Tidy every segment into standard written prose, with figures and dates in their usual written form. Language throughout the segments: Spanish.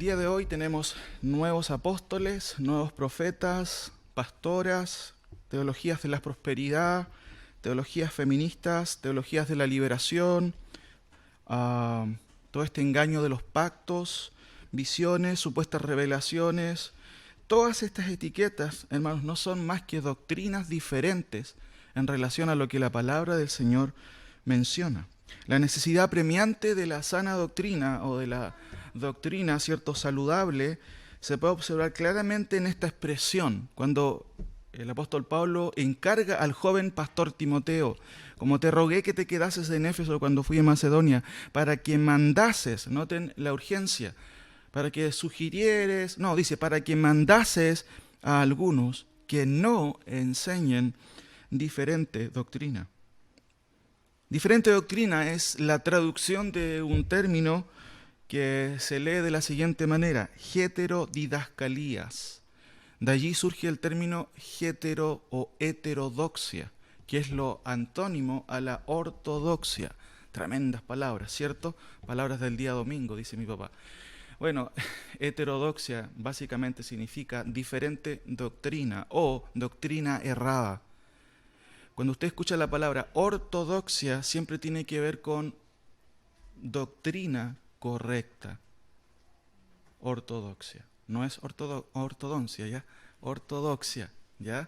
día de hoy tenemos nuevos apóstoles, nuevos profetas, pastoras, teologías de la prosperidad, teologías feministas, teologías de la liberación, todo este engaño de los pactos, visiones, supuestas revelaciones. Todas estas etiquetas, hermanos, no son más que doctrinas diferentes en relación a lo que la palabra del Señor menciona. La necesidad premiante de la sana doctrina o de la doctrina, cierto, saludable, se puede observar claramente en esta expresión, cuando el apóstol Pablo encarga al joven pastor Timoteo, como te rogué que te quedases en Éfeso cuando fui a Macedonia, para que mandases, noten la urgencia, para que sugirieres, no, dice, para que mandases a algunos que no enseñen diferente doctrina. Diferente doctrina es la traducción de un término que se lee de la siguiente manera: heterodidascalías. De allí surge el término hetero o heterodoxia, que es lo antónimo a la ortodoxia. Tremendas palabras, ¿cierto? Palabras del día domingo, dice mi papá. Bueno, heterodoxia básicamente significa diferente doctrina o doctrina errada. Cuando usted escucha la palabra ortodoxia, siempre tiene que ver con doctrina correcta. Ortodoxia. No es ortodoncia, ¿ya? Ortodoxia, ¿ya?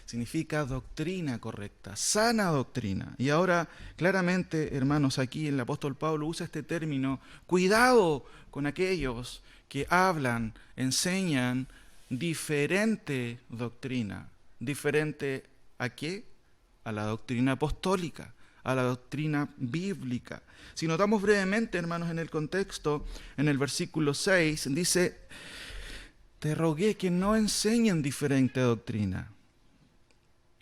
Significa doctrina correcta, sana doctrina. Y ahora, claramente, hermanos, aquí el apóstol Pablo usa este término: cuidado con aquellos que hablan, enseñan diferente doctrina. ¿Diferente a qué? A la doctrina apostólica, a la doctrina bíblica. Si notamos brevemente, hermanos, en el contexto, en el versículo 6, dice: te rogué que no enseñen diferente doctrina,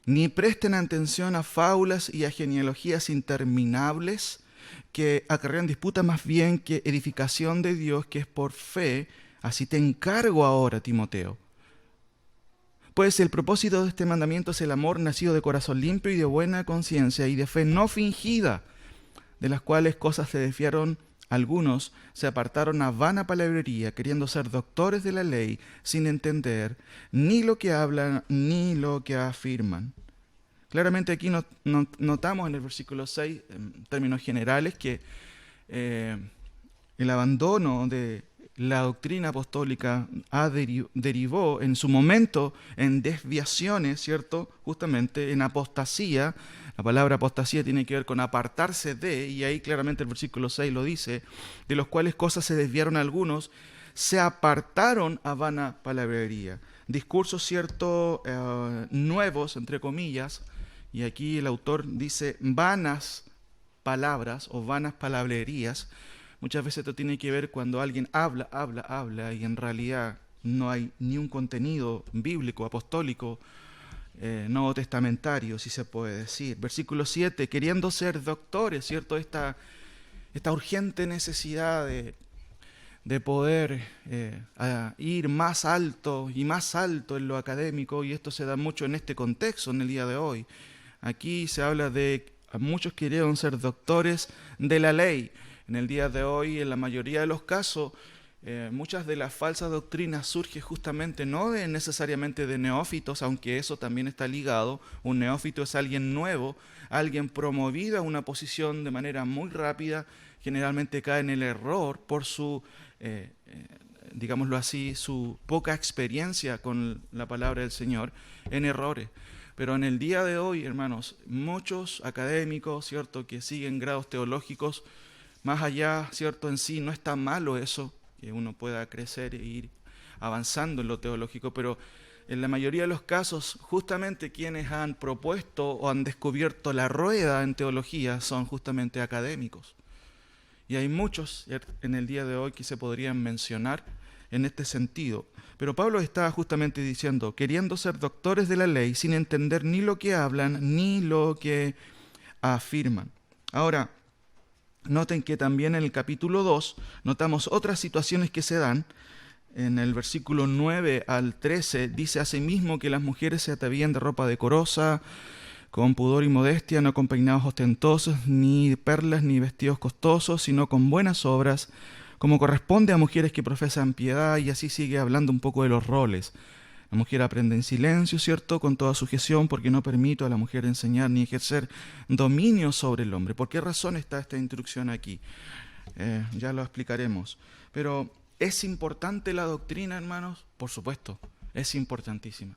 ni presten atención a fábulas y a genealogías interminables que acarrean disputa más bien que edificación de Dios, que es por fe. Así te encargo ahora, Timoteo. Pues el propósito de este mandamiento es el amor nacido de corazón limpio y de buena conciencia y de fe no fingida, de las cuales cosas se desviaron algunos, se apartaron a vana palabrería, queriendo ser doctores de la ley, sin entender ni lo que hablan ni lo que afirman. Claramente aquí notamos en el versículo 6, en términos generales, que el abandono de la doctrina apostólica derivó en su momento en desviaciones, ¿cierto? Justamente en apostasía. La palabra apostasía tiene que ver con apartarse de, y ahí claramente el versículo 6 lo dice, de los cuales cosas se desviaron algunos, se apartaron a vana palabrería. Discursos, ¿cierto? Nuevos, entre comillas, y aquí el autor dice vanas palabras o vanas palabrerías. Muchas veces esto tiene que ver cuando alguien habla y en realidad no hay ni un contenido bíblico, apostólico, nuevo testamentario, si se puede decir. Versículo 7, queriendo ser doctores, ¿cierto? Esta urgente necesidad de poder ir más alto y más alto en lo académico, y esto se da mucho en este contexto en el día de hoy. Aquí se habla de muchos querían ser doctores de la ley. En el día de hoy, en la mayoría de los casos, muchas de las falsas doctrinas surgen justamente no necesariamente de neófitos, aunque eso también está ligado. Un neófito es alguien nuevo, alguien promovido a una posición de manera muy rápida, generalmente cae en el error por su, digámoslo así, su poca experiencia con la palabra del Señor, en errores. Pero en el día de hoy, hermanos, muchos académicos, ¿cierto?, que siguen grados teológicos, más allá, ¿cierto?, en sí no está malo eso, que uno pueda crecer e ir avanzando en lo teológico, pero en la mayoría de los casos, justamente quienes han propuesto o han descubierto la rueda en teología son justamente académicos. Y hay muchos en el día de hoy que se podrían mencionar en este sentido. Pero Pablo está justamente diciendo, queriendo ser doctores de la ley, sin entender ni lo que hablan ni lo que afirman. Ahora, noten que también en el capítulo 2 notamos otras situaciones que se dan. En el versículo 9 al 13 dice asimismo que las mujeres se atavían de ropa decorosa, con pudor y modestia, no con peinados ostentosos, ni perlas, ni vestidos costosos, sino con buenas obras, como corresponde a mujeres que profesan piedad, y así sigue hablando un poco de los roles. La mujer aprende en silencio, ¿cierto?, con toda sujeción, porque no permito a la mujer enseñar ni ejercer dominio sobre el hombre. ¿Por qué razón está esta instrucción aquí? Ya lo explicaremos. Pero, ¿es importante la doctrina, hermanos? Por supuesto, es importantísima.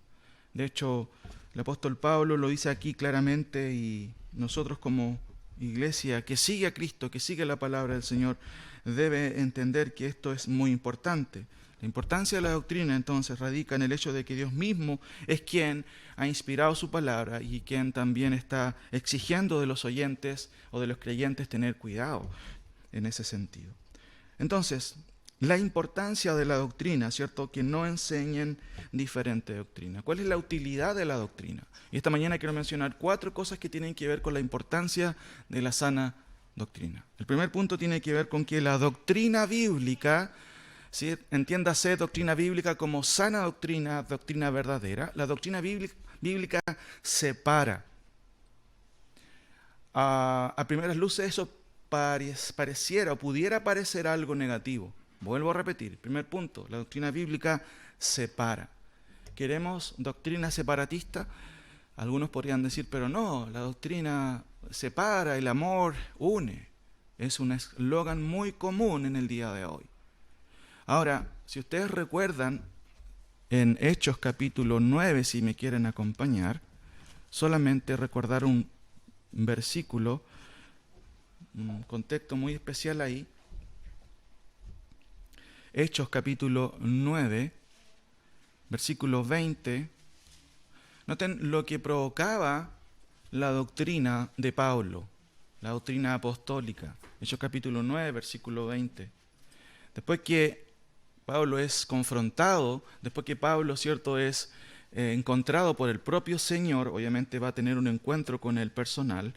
De hecho, el apóstol Pablo lo dice aquí claramente, y nosotros como iglesia que sigue a Cristo, que sigue la palabra del Señor, debe entender que esto es muy importante. La importancia de la doctrina entonces radica en el hecho de que Dios mismo es quien ha inspirado su palabra y quien también está exigiendo de los oyentes o de los creyentes tener cuidado en ese sentido. Entonces, la importancia de la doctrina, ¿cierto? Que no enseñen diferente doctrina. ¿Cuál es la utilidad de la doctrina? Y esta mañana quiero mencionar 4 cosas que tienen que ver con la importancia de la sana doctrina. El primer punto tiene que ver con que la doctrina bíblica, ¿sí?, entiéndase doctrina bíblica como sana doctrina, doctrina verdadera. La doctrina bíblica separa. A primeras luces eso pareciera o pudiera parecer algo negativo. Vuelvo a repetir, primer punto, la doctrina bíblica separa. ¿Queremos doctrina separatista? Algunos podrían decir, pero no, la doctrina separa, el amor une. Es un eslogan muy común en el día de hoy. Ahora, si ustedes recuerdan, en Hechos capítulo 9, si me quieren acompañar, solamente recordar un versículo, un contexto muy especial ahí. Hechos capítulo 9, versículo 20. Noten lo que provocaba la doctrina de Pablo, la doctrina apostólica. Hechos capítulo 9, versículo 20. Después que Pablo es confrontado, después que Pablo, ¿cierto?, es encontrado por el propio Señor, obviamente va a tener un encuentro con el personal,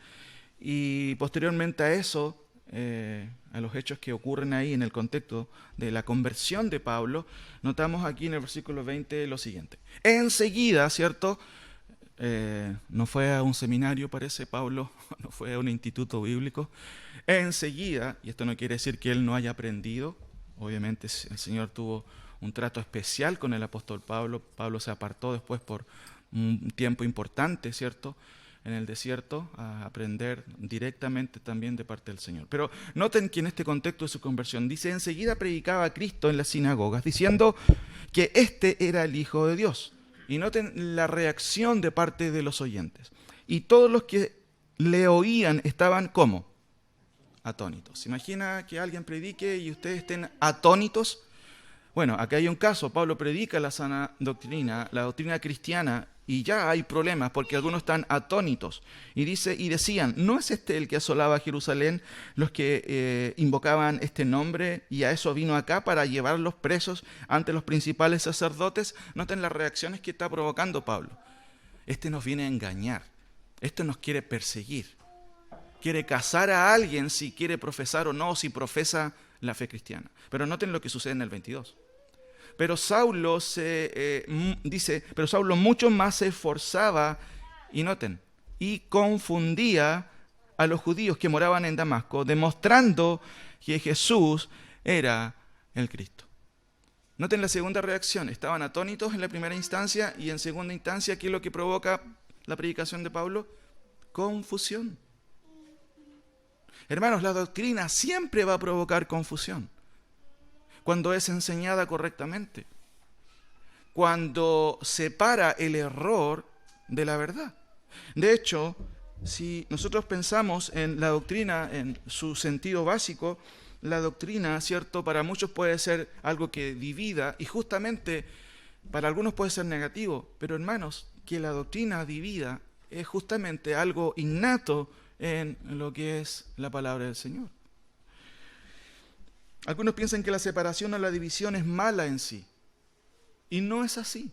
y posteriormente a eso, a los hechos que ocurren ahí en el contexto de la conversión de Pablo, notamos aquí en el versículo 20 lo siguiente. Enseguida, ¿cierto?, no fue a un seminario, parece, Pablo, no fue a un instituto bíblico. Enseguida, y esto no quiere decir que él no haya aprendido, obviamente el Señor tuvo un trato especial con el apóstol Pablo. Pablo se apartó después por un tiempo importante, ¿cierto?, en el desierto, a aprender directamente también de parte del Señor. Pero noten que en este contexto de su conversión, dice, enseguida predicaba a Cristo en las sinagogas, diciendo que este era el Hijo de Dios. Y noten la reacción de parte de los oyentes. Y todos los que le oían estaban, ¿cómo? Atónitos. ¿Se imagina que alguien predique y ustedes estén atónitos? Bueno, acá hay un caso. Pablo predica la sana doctrina, la doctrina cristiana, y ya hay problemas porque algunos están atónitos. Y dice, y decían, ¿no es este el que asolaba a Jerusalén, los que invocaban este nombre, y a eso vino acá para llevarlos presos ante los principales sacerdotes? Noten las reacciones que está provocando Pablo. Este nos viene a engañar. Este nos quiere perseguir. Quiere cazar a alguien si quiere profesar o no, si profesa la fe cristiana. Pero noten lo que sucede en el 22. Pero Saulo dice, pero Saulo mucho más se esforzaba, y noten, y confundía a los judíos que moraban en Damasco, demostrando que Jesús era el Cristo. Noten la segunda reacción. Estaban atónitos en la primera instancia, y en segunda instancia, ¿qué es lo que provoca la predicación de Pablo? Confusión. Hermanos, la doctrina siempre va a provocar confusión cuando es enseñada correctamente, cuando separa el error de la verdad. De hecho, si nosotros pensamos en la doctrina en su sentido básico, la doctrina, ¿cierto?, para muchos puede ser algo que divida, y justamente para algunos puede ser negativo, pero hermanos, que la doctrina divida es justamente algo innato en lo que es la palabra del Señor. Algunos piensan que la separación o la división es mala en sí, y no es así.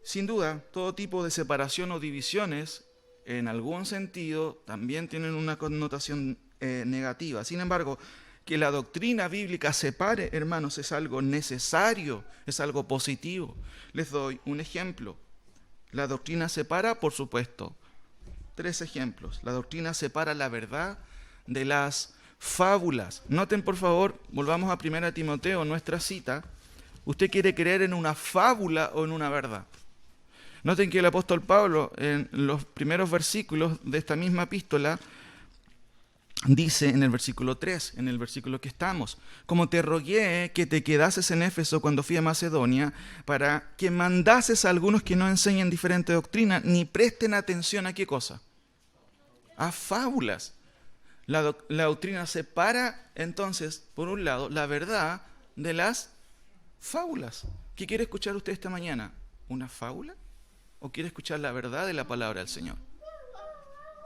Sin duda, todo tipo de separación o divisiones, en algún sentido, también tienen una connotación negativa. Sin embargo, que la doctrina bíblica separe, hermanos, es algo necesario, es algo positivo. Les doy un ejemplo. La doctrina separa, por supuesto. 3 ejemplos. La doctrina separa la verdad de las fábulas. Noten, por favor, volvamos a 1 Timoteo, nuestra cita. ¿Usted quiere creer en una fábula o en una verdad? Noten que el apóstol Pablo, en los primeros versículos de esta misma epístola, dice en el versículo 3, en el versículo que estamos: como te rogué que te quedases en Éfeso cuando fui a Macedonia, para que mandases a algunos que no enseñen diferente doctrina, ni presten atención a qué cosa, a fábulas. La doctrina separa entonces, por un lado, la verdad de las fábulas. ¿Qué quiere escuchar usted esta mañana? ¿Una fábula? ¿O quiere escuchar la verdad de la palabra del Señor?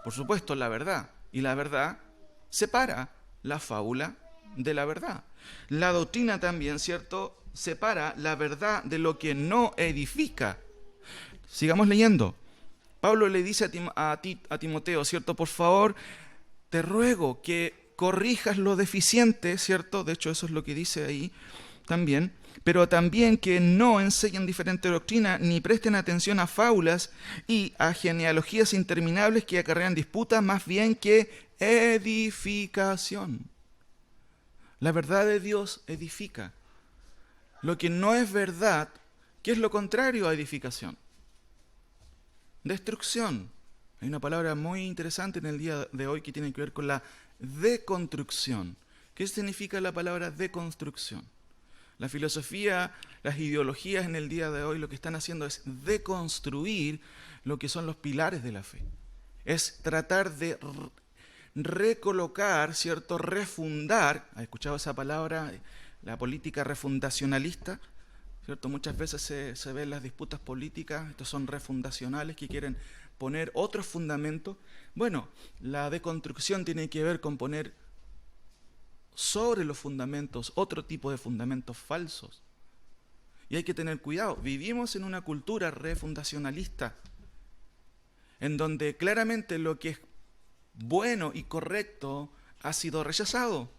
Por supuesto, la verdad. Y la verdad separa la fábula de la verdad. La doctrina también, ¿cierto?, separa la verdad de lo que no edifica. Sigamos leyendo. Pablo le dice a Timoteo, ¿cierto? Por favor, te ruego que corrijas lo deficiente, ¿cierto? De hecho, eso es lo que dice ahí también. Pero también que no enseñen diferente doctrina, ni presten atención a fábulas y a genealogías interminables que acarrean disputas, más bien que edificación. La verdad de Dios edifica. Lo que no es verdad, ¿qué es lo contrario a edificación? Destrucción. Hay una palabra muy interesante en el día de hoy que tiene que ver con la deconstrucción. ¿Qué significa la palabra deconstrucción? La filosofía, las ideologías en el día de hoy lo que están haciendo es deconstruir lo que son los pilares de la fe. Es tratar de recolocar, ¿cierto? Refundar. ¿Has escuchado esa palabra? La política refundacionalista, ¿cierto? Muchas veces se ven las disputas políticas, estos son refundacionales que quieren poner otros fundamentos. Bueno, la deconstrucción tiene que ver con poner sobre los fundamentos otro tipo de fundamentos falsos. Y hay que tener cuidado. Vivimos en una cultura refundacionalista, en donde claramente lo que es bueno y correcto ha sido rechazado.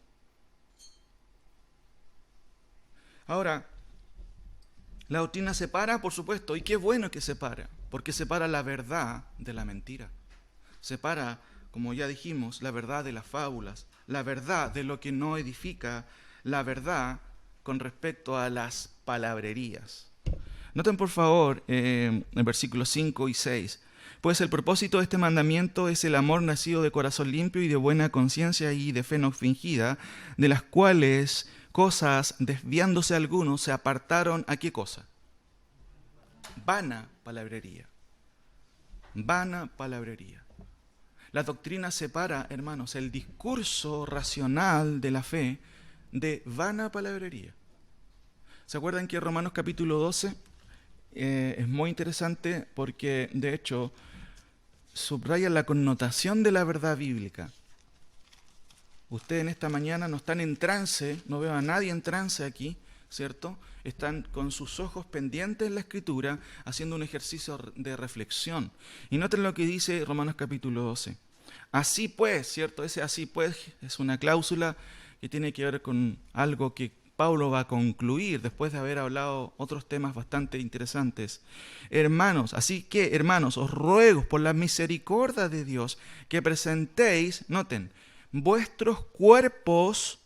Ahora, la doctrina separa, por supuesto, y qué bueno que separa, porque separa la verdad de la mentira. Separa, como ya dijimos, la verdad de las fábulas, la verdad de lo que no edifica, la verdad con respecto a las palabrerías. Noten por favor el versículos 5 y 6. Pues el propósito de este mandamiento es el amor nacido de corazón limpio y de buena conciencia y de fe no fingida, de las cuales cosas, desviándose algunos, se apartaron. ¿A qué cosa? Vana palabrería. Vana palabrería. La doctrina separa, hermanos, el discurso racional de la fe de vana palabrería. ¿Se acuerdan que Romanos capítulo 12 es muy interesante porque, de hecho, subraya la connotación de la verdad bíblica? Ustedes en esta mañana no están en trance, no veo a nadie en trance aquí, ¿cierto? Están con sus ojos pendientes en la Escritura, haciendo un ejercicio de reflexión. Y noten lo que dice Romanos capítulo 12. Así pues, ¿cierto? Ese así pues es una cláusula que tiene que ver con algo que Pablo va a concluir después de haber hablado otros temas bastante interesantes. Hermanos, así que, hermanos, os ruego por la misericordia de Dios que presentéis, noten, vuestros cuerpos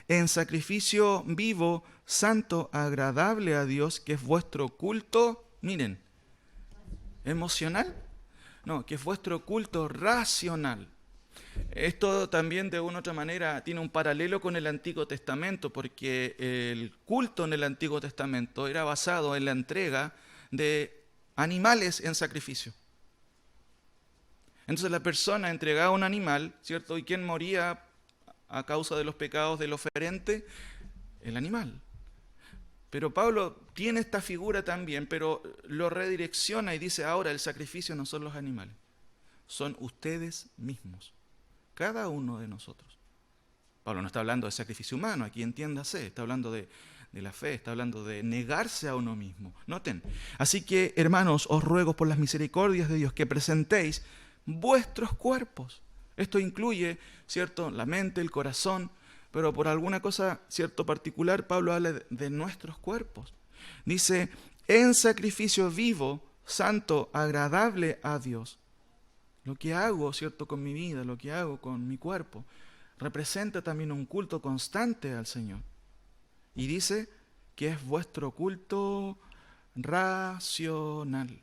en sacrificio vivo, santo, agradable a Dios, que es vuestro culto, miren, emocional, no, que es vuestro culto racional. Esto también de una u otra manera tiene un paralelo con el Antiguo Testamento, porque el culto en el Antiguo Testamento era basado en la entrega de animales en sacrificio. Entonces la persona entregaba un animal, ¿cierto? ¿Y quién moría a causa de los pecados del oferente? El animal. Pero Pablo tiene esta figura también, pero lo redirecciona y dice, ahora el sacrificio no son los animales, son ustedes mismos, cada uno de nosotros. Pablo no está hablando de sacrificio humano, aquí entiéndase, está hablando de la fe, está hablando de negarse a uno mismo. Noten, así que hermanos, os ruego por las misericordias de Dios que presentéis vuestros cuerpos. Esto incluye, ¿cierto?, la mente, el corazón, pero por alguna cosa, ¿cierto?, particular, Pablo habla de nuestros cuerpos. Dice, en sacrificio vivo, santo, agradable a Dios. Lo que hago, ¿cierto?, con mi vida, lo que hago con mi cuerpo. representa también un culto constante al Señor. Y dice que es vuestro culto racional.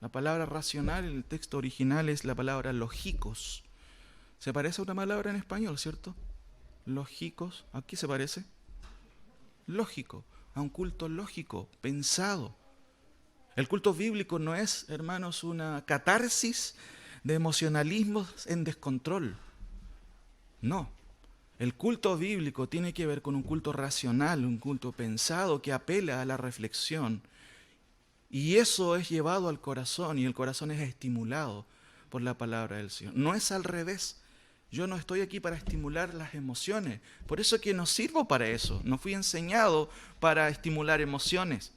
La palabra racional en el texto original es la palabra lógicos. Se parece a una palabra en español, ¿cierto? Lógicos. ¿A qué se parece? Lógico, a un culto lógico, pensado. El culto bíblico no es, hermanos, una catarsis de emocionalismos en descontrol. No. El culto bíblico tiene que ver con un culto racional, un culto pensado que apela a la reflexión. Y eso es llevado al corazón y el corazón es estimulado por la palabra del Señor. No es al revés. Yo no estoy aquí para estimular las emociones. Por eso que no sirvo para eso. No fui enseñado para estimular emociones.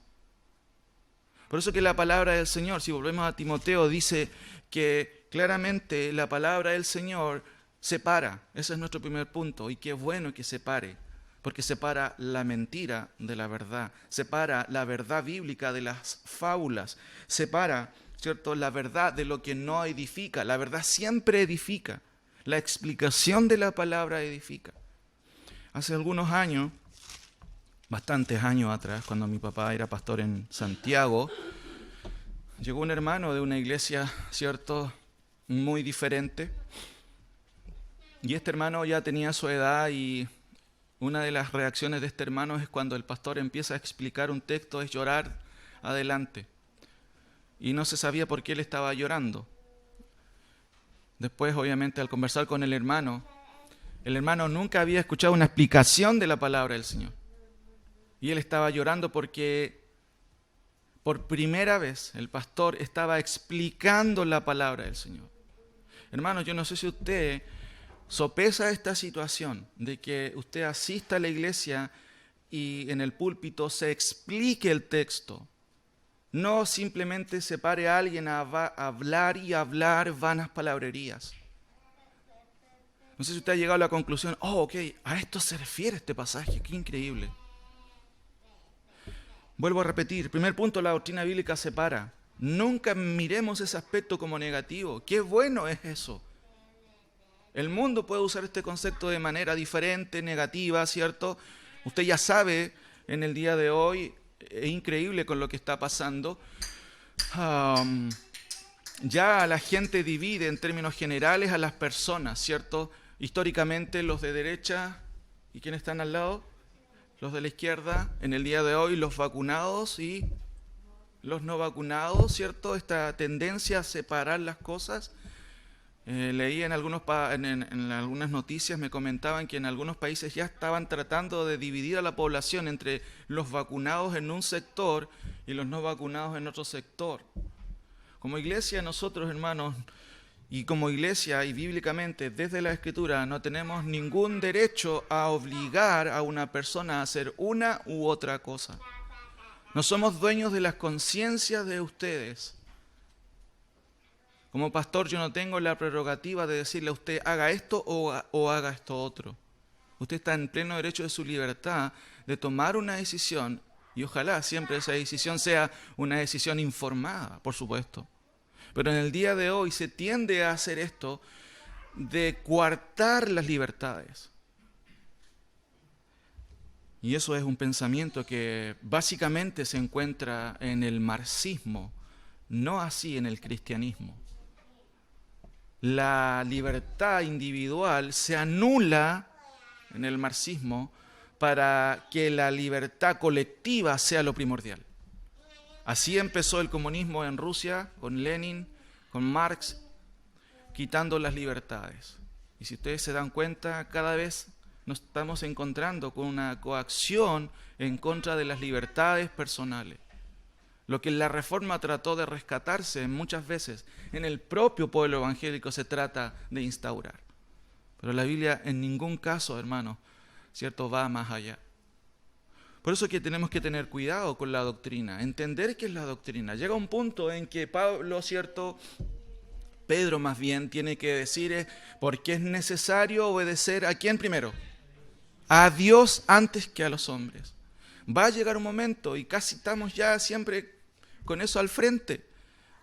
Por eso que la palabra del Señor, si volvemos a Timoteo, dice que claramente la palabra del Señor separa. Ese es nuestro primer punto. Y qué bueno que separe. Porque separa la mentira de la verdad. Separa la verdad bíblica de las fábulas. Separa, ¿cierto?, la verdad de lo que no edifica. La verdad siempre edifica. La explicación de la palabra edifica. Hace algunos años, bastantes años atrás, cuando mi papá era pastor en Santiago, llegó un hermano de una iglesia, ¿cierto?, muy diferente. Y este hermano ya tenía su edad y una de las reacciones de este hermano es cuando el pastor empieza a explicar un texto, es llorar adelante. Y no se sabía por qué él estaba llorando. Después, obviamente, al conversar con el hermano nunca había escuchado una explicación de la palabra del Señor. Y él estaba llorando porque por primera vez el pastor estaba explicando la palabra del Señor. Hermanos, yo no sé si usted sopesa esta situación de que usted asista a la iglesia y en el púlpito se explique el texto. No simplemente se pare a alguien a hablar y hablar vanas palabrerías. No sé si usted ha llegado a la conclusión, ok, a esto se refiere este pasaje, qué increíble. Vuelvo a repetir, primer punto, la doctrina bíblica separa. Nunca miremos ese aspecto como negativo. Qué bueno es eso. El mundo puede usar este concepto de manera diferente, negativa, ¿cierto? Usted ya sabe, en el día de hoy, es increíble con lo que está pasando. Ya la gente divide en términos generales a las personas, ¿cierto? Históricamente los de derecha, ¿y quiénes están al lado? Los de la izquierda. En el día de hoy los vacunados y los no vacunados, ¿cierto? Esta tendencia a separar las cosas. Leí en algunas noticias, me comentaban que en algunos países ya estaban tratando de dividir a la población entre los vacunados en un sector y los no vacunados en otro sector. Como iglesia nosotros, hermanos, y como iglesia y bíblicamente desde la Escritura no tenemos ningún derecho a obligar a una persona a hacer una u otra cosa. No somos dueños de las conciencias de ustedes. Como pastor yo no tengo la prerrogativa de decirle a usted haga esto o haga esto otro. Usted está en pleno derecho de su libertad de tomar una decisión y ojalá siempre esa decisión sea una decisión informada, por supuesto. Pero en el día de hoy se tiende a hacer esto de coartar las libertades. Y eso es un pensamiento que básicamente se encuentra en el marxismo, no así en el cristianismo. La libertad individual se anula en el marxismo para que la libertad colectiva sea lo primordial. Así empezó el comunismo en Rusia, con Lenin, con Marx, quitando las libertades. Y si ustedes se dan cuenta, cada vez nos estamos encontrando con una coacción en contra de las libertades personales. Lo que la Reforma trató de rescatarse muchas veces en el propio pueblo evangélico se trata de instaurar. Pero la Biblia en ningún caso, hermanos, ¿cierto?, va más allá. Por eso que tenemos que tener cuidado con la doctrina, entender qué es la doctrina. Llega un punto en que Pablo, ¿cierto?, Pedro más bien, tiene que decir por qué es necesario obedecer ¿a quién primero? A Dios antes que a los hombres. Va a llegar un momento, y casi estamos ya siempre con eso al frente,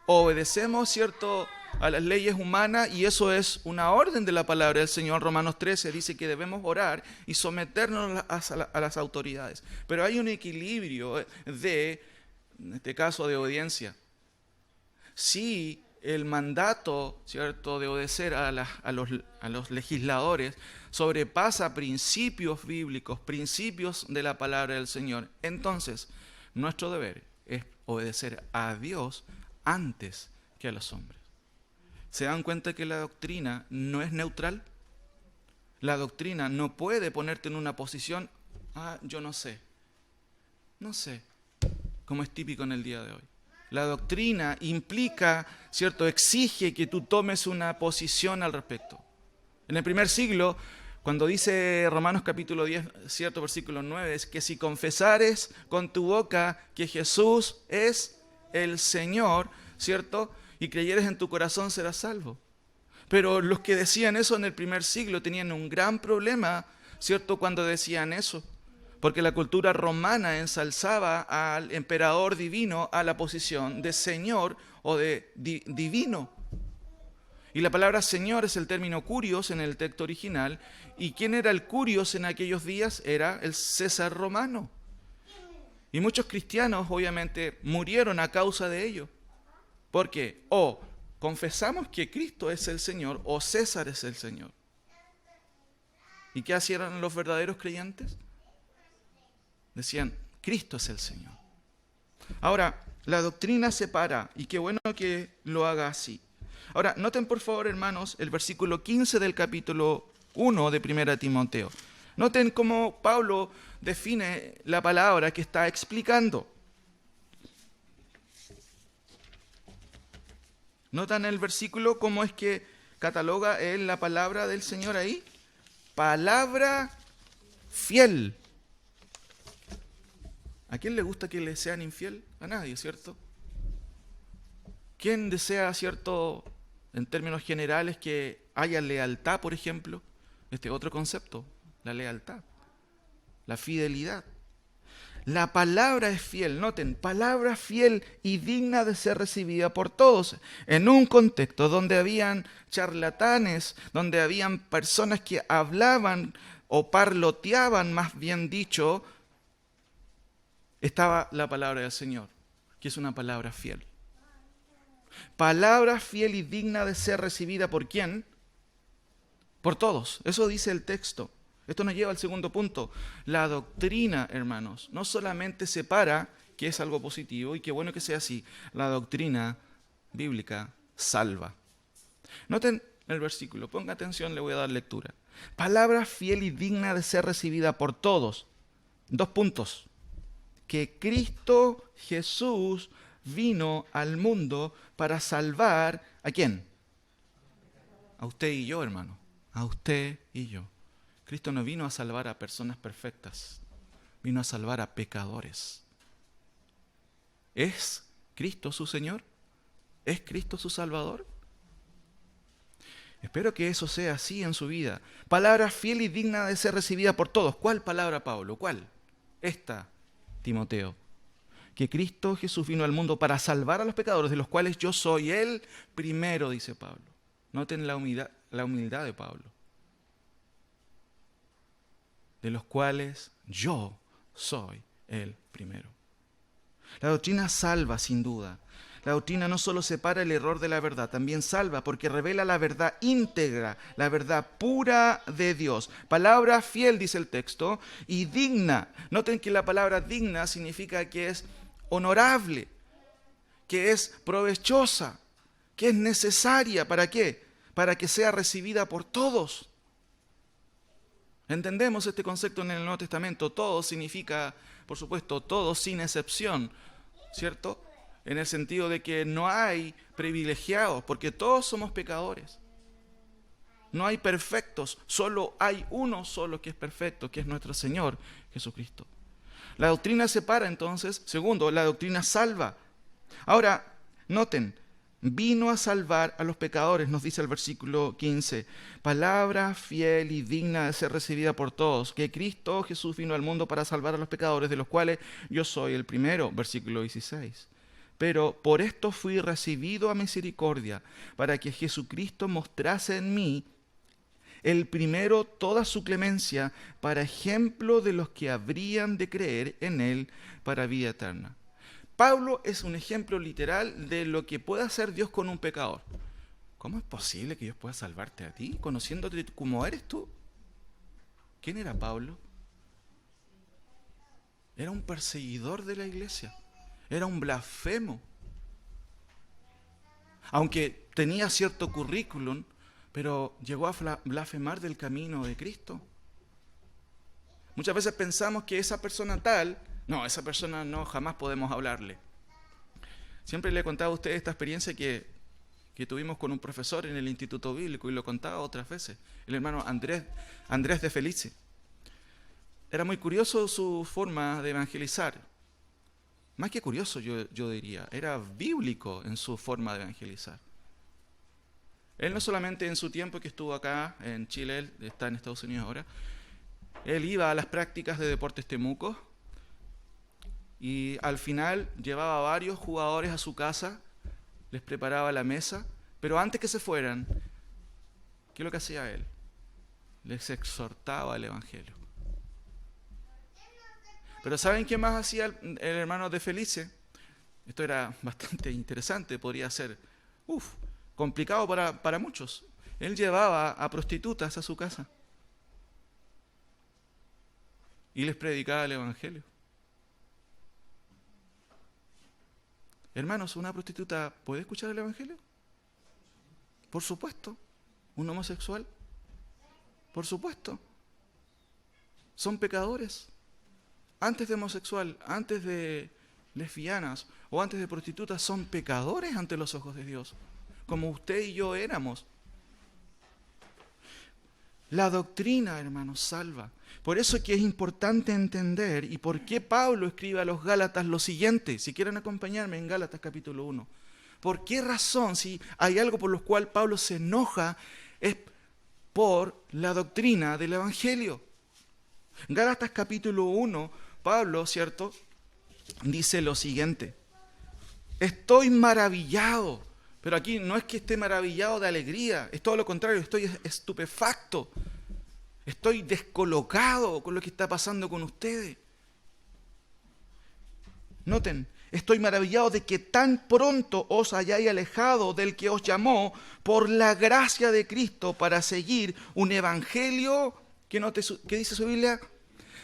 obedecemos, ¿cierto?, a las leyes humanas, y eso es una orden de la palabra del Señor. Romanos 13 dice que debemos orar y someternos a las autoridades. Pero hay un equilibrio en este caso, de obediencia. Si el mandato, ¿cierto?, de obedecer a los legisladores sobrepasa principios bíblicos, principios de la palabra del Señor, entonces nuestro deber es obedecer a Dios antes que a los hombres. ¿Se dan cuenta que la doctrina no es neutral? La doctrina no puede ponerte en una posición, yo no sé, como es típico en el día de hoy. La doctrina implica, ¿cierto?, exige que tú tomes una posición al respecto. En el primer siglo, cuando dice Romanos capítulo 10, cierto, versículo 9, es que si confesares con tu boca que Jesús es el Señor, ¿cierto?, y creyeres en tu corazón, serás salvo. Pero los que decían eso en el primer siglo tenían un gran problema, ¿cierto?, cuando decían eso. Porque la cultura romana ensalzaba al emperador divino a la posición de señor o de divino. Y la palabra señor es el término curios en el texto original. ¿Y quién era el curios en aquellos días? Era el César romano. Y muchos cristianos obviamente murieron a causa de ello. Porque o confesamos que Cristo es el Señor o César es el Señor. ¿Y qué hacían los verdaderos creyentes? Decían, Cristo es el Señor. Ahora, la doctrina separa, y qué bueno que lo haga así. Ahora, noten por favor, hermanos, el versículo 15 del capítulo 1 de 1 Timoteo. Noten cómo Pablo define la palabra que está explicando. ¿Notan el versículo cómo es que cataloga él la palabra del Señor ahí? Palabra fiel. ¿A quién le gusta que le sean infiel? A nadie, ¿cierto? ¿Quién desea, cierto, en términos generales, que haya lealtad, por ejemplo? Este otro concepto, la lealtad, la fidelidad. La palabra es fiel, noten, palabra fiel y digna de ser recibida por todos. En un contexto donde habían charlatanes, donde habían personas que hablaban o parloteaban, más bien dicho, estaba la palabra del Señor, que es una palabra fiel. Palabra fiel y digna de ser recibida ¿por quién? Por todos. Eso dice el texto. Esto nos lleva al segundo punto. La doctrina, hermanos, no solamente separa, que es algo positivo y qué bueno que sea así, la doctrina bíblica salva. Noten el versículo, ponga atención, le voy a dar lectura. Palabra fiel y digna de ser recibida por todos. 2 puntos. Que Cristo Jesús vino al mundo para salvar, ¿a quién? A usted y yo, hermano. A usted y yo. Cristo no vino a salvar a personas perfectas, vino a salvar a pecadores. ¿Es Cristo su Señor? ¿Es Cristo su Salvador? Espero que eso sea así en su vida. Palabra fiel y digna de ser recibida por todos. ¿Cuál palabra, Pablo? ¿Cuál? Esta, Timoteo. Que Cristo Jesús vino al mundo para salvar a los pecadores, de los cuales yo soy el primero, dice Pablo. Noten la humildad de Pablo. De los cuales yo soy el primero. La doctrina salva, sin duda. La doctrina no solo separa el error de la verdad, también salva porque revela la verdad íntegra, la verdad pura de Dios. Palabra fiel, dice el texto, y digna. Noten que la palabra digna significa que es honorable, que es provechosa, que es necesaria. ¿Para qué? Para que sea recibida por todos. Entendemos este concepto en el Nuevo Testamento. Todo significa, por supuesto, todo sin excepción, ¿cierto? En el sentido de que no hay privilegiados, porque todos somos pecadores. No hay perfectos, solo hay uno solo que es perfecto, que es nuestro Señor Jesucristo. La doctrina separa entonces. Segundo, la doctrina salva. Ahora, noten, vino a salvar a los pecadores, nos dice el versículo 15. Palabra fiel y digna de ser recibida por todos, que Cristo Jesús vino al mundo para salvar a los pecadores, de los cuales yo soy el primero. Versículo 16. Pero por esto fui recibido a misericordia, para que Jesucristo mostrase en mí el primero toda su clemencia, para ejemplo de los que habrían de creer en él para vida eterna. Pablo es un ejemplo literal de lo que puede hacer Dios con un pecador. ¿Cómo es posible que Dios pueda salvarte a ti, conociéndote como eres tú? ¿Quién era Pablo? Era un perseguidor de la iglesia. Era un blasfemo. Aunque tenía cierto currículum, pero llegó a blasfemar del camino de Cristo. Muchas veces pensamos que esa persona tal, no, esa persona no, jamás podemos hablarle. Siempre le he contado a ustedes esta experiencia que tuvimos con un profesor en el Instituto Bíblico, y lo he contado otras veces, el hermano Andrés de Felice. Era muy curioso su forma de evangelizar. Más que curioso, yo diría, era bíblico en su forma de evangelizar. Él no solamente en su tiempo que estuvo acá en Chile, él está en Estados Unidos ahora, él iba a las prácticas de Deportes Temuco y al final llevaba a varios jugadores a su casa, les preparaba la mesa, pero antes que se fueran, ¿qué es lo que hacía él? Les exhortaba al Evangelio. Pero ¿saben qué más hacía el hermano de Felice? Esto era bastante interesante, podría ser complicado para muchos. Él llevaba a prostitutas a su casa y les predicaba el Evangelio. Hermanos, ¿una prostituta puede escuchar el Evangelio? Por supuesto. ¿Un homosexual? Por supuesto. Son pecadores. Antes de homosexual, antes de lesbianas o antes de prostitutas, son pecadores ante los ojos de Dios, como usted y yo éramos. La doctrina, hermanos, salva. Por eso es que es importante entender y por qué Pablo escribe a los Gálatas lo siguiente. Si quieren acompañarme en Gálatas capítulo 1. ¿Por qué razón, si hay algo por lo cual Pablo se enoja, es por la doctrina del Evangelio? Gálatas capítulo 1, Pablo, ¿cierto?, dice lo siguiente. Estoy maravillado. Pero aquí no es que esté maravillado de alegría, es todo lo contrario, estoy estupefacto. Estoy descolocado con lo que está pasando con ustedes. Noten, estoy maravillado de que tan pronto os hayáis alejado del que os llamó por la gracia de Cristo para seguir un evangelio, ¿qué dice su Biblia?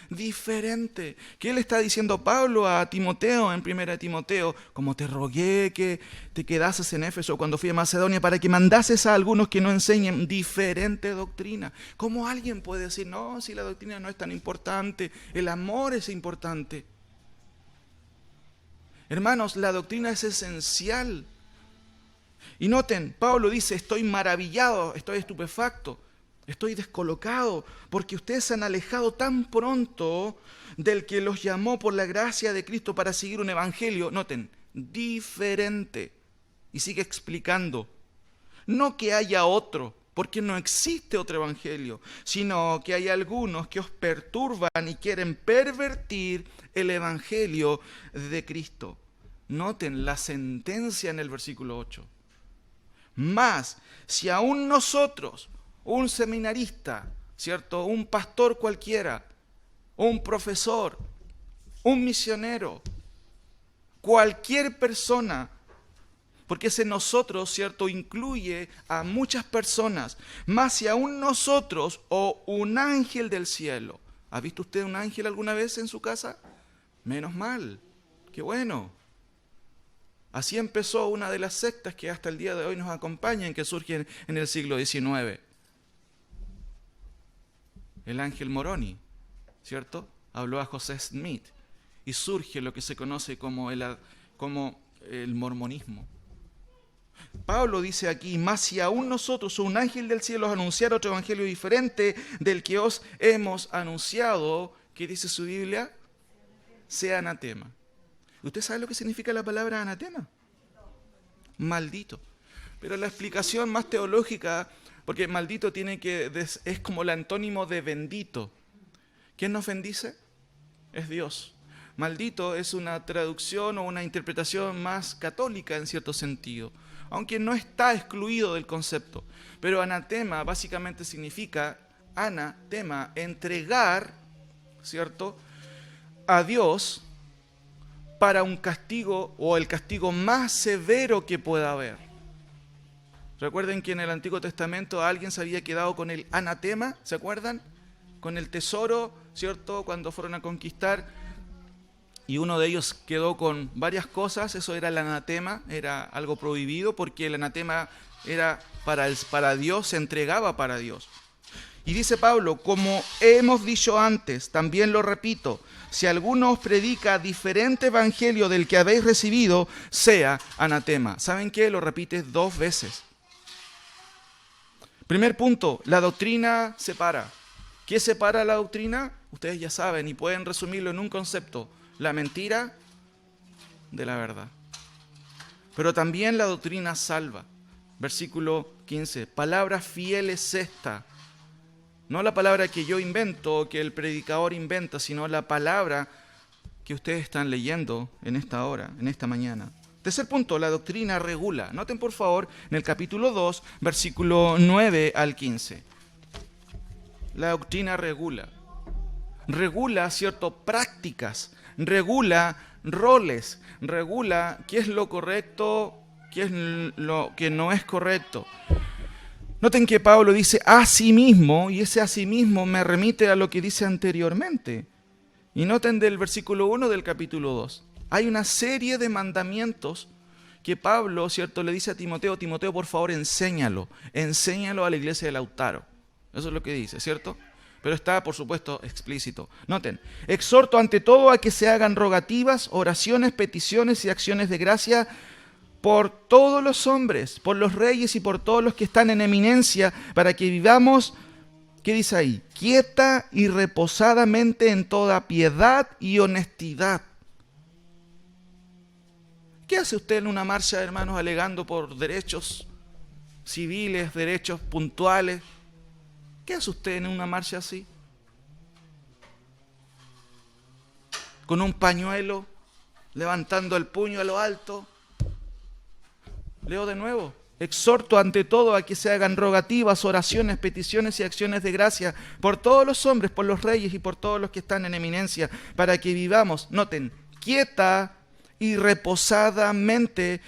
Diferente. ¿Qué le está diciendo Pablo a Timoteo en 1 Timoteo? Como te rogué que te quedases en Éfeso cuando fui a Macedonia para que mandases a algunos que no enseñen diferente doctrina. ¿Cómo alguien puede decir, no, si la doctrina no es tan importante, el amor es importante? Hermanos, la doctrina es esencial. Y noten, Pablo dice, estoy maravillado, estoy estupefacto. Estoy descolocado porque ustedes se han alejado tan pronto del que los llamó por la gracia de Cristo para seguir un evangelio, noten, diferente. Y sigue explicando, no que haya otro, porque no existe otro evangelio, sino que hay algunos que os perturban y quieren pervertir el evangelio de Cristo. Noten la sentencia en el versículo 8. Mas, si aún nosotros, un seminarista, ¿cierto?, un pastor cualquiera, un profesor, un misionero, cualquier persona, porque ese nosotros, ¿cierto?, incluye a muchas personas, más si aún nosotros o un ángel del cielo. ¿Ha visto usted un ángel alguna vez en su casa? Menos mal, qué bueno. Así empezó una de las sectas que hasta el día de hoy nos acompañan, que surgen en el siglo XIX. El ángel Moroni, ¿cierto?, habló a José Smith y surge lo que se conoce como el mormonismo. Pablo dice aquí, más si aún nosotros o un ángel del cielo os anunciara otro evangelio diferente del que os hemos anunciado, ¿qué dice su Biblia? Sea anatema. ¿Usted sabe lo que significa la palabra anatema? Maldito. Pero la explicación más teológica, porque maldito es como el antónimo de bendito. ¿Quién nos bendice? Es Dios. Maldito es una traducción o una interpretación más católica en cierto sentido, aunque no está excluido del concepto. Pero anatema básicamente significa, anatema, entregar, ¿cierto?, a Dios para un castigo o el castigo más severo que pueda haber. Recuerden que en el Antiguo Testamento alguien se había quedado con el anatema, ¿se acuerdan? Con el tesoro, ¿cierto?, cuando fueron a conquistar, y uno de ellos quedó con varias cosas. Eso era el anatema, era algo prohibido, porque el anatema era para Dios, se entregaba para Dios. Y dice Pablo, como hemos dicho antes, también lo repito, si alguno os predica diferente evangelio del que habéis recibido, sea anatema. ¿Saben qué? Lo repite 2 veces. Primer punto, la doctrina separa. ¿Qué separa la doctrina? Ustedes ya saben y pueden resumirlo en un concepto: la mentira de la verdad. Pero también la doctrina salva. Versículo 15, palabra fiel es esta. No la palabra que yo invento o que el predicador inventa, sino la palabra que ustedes están leyendo en esta hora, en esta mañana. Tercer punto, la doctrina regula. Noten por favor en el capítulo 2, versículo 9 al 15. La doctrina regula. Regula, ¿cierto?, prácticas, regula roles, regula qué es lo correcto, qué es lo que no es correcto. Noten que Pablo dice a sí mismo, y ese a sí mismo me remite a lo que dice anteriormente. Y noten del versículo 1 del capítulo 2. Hay una serie de mandamientos que Pablo, ¿cierto?, le dice a Timoteo: Timoteo, por favor, enséñalo a la iglesia de Lautaro. Eso es lo que dice, ¿cierto? Pero está, por supuesto, explícito. Noten, exhorto ante todo a que se hagan rogativas, oraciones, peticiones y acciones de gracia por todos los hombres, por los reyes y por todos los que están en eminencia, para que vivamos, ¿qué dice ahí? Quieta y reposadamente en toda piedad y honestidad. ¿Qué hace usted en una marcha, hermanos, alegando por derechos civiles, derechos puntuales? ¿Qué hace usted en una marcha así? Con un pañuelo, levantando el puño a lo alto. Leo de nuevo. Exhorto ante todo a que se hagan rogativas, oraciones, peticiones y acciones de gracia por todos los hombres, por los reyes y por todos los que están en eminencia, para que vivamos, noten, quieta y reposadamente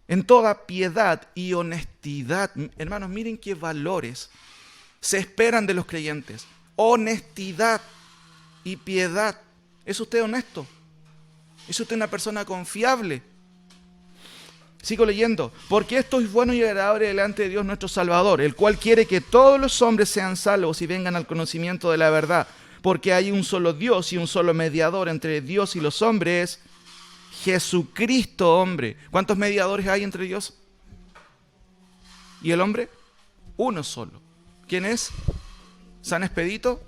en toda piedad y honestidad. Hermanos, miren qué valores se esperan de los creyentes. Honestidad y piedad. ¿Es usted honesto? ¿Es usted una persona confiable? Sigo leyendo. Porque esto es bueno y agradable delante de Dios nuestro Salvador, el cual quiere que todos los hombres sean salvos y vengan al conocimiento de la verdad. Porque hay un solo Dios y un solo mediador entre Dios y los hombres, Jesucristo, hombre. ¿Cuántos mediadores hay entre Dios y el hombre? Uno solo. ¿Quién es? ¿San Expedito?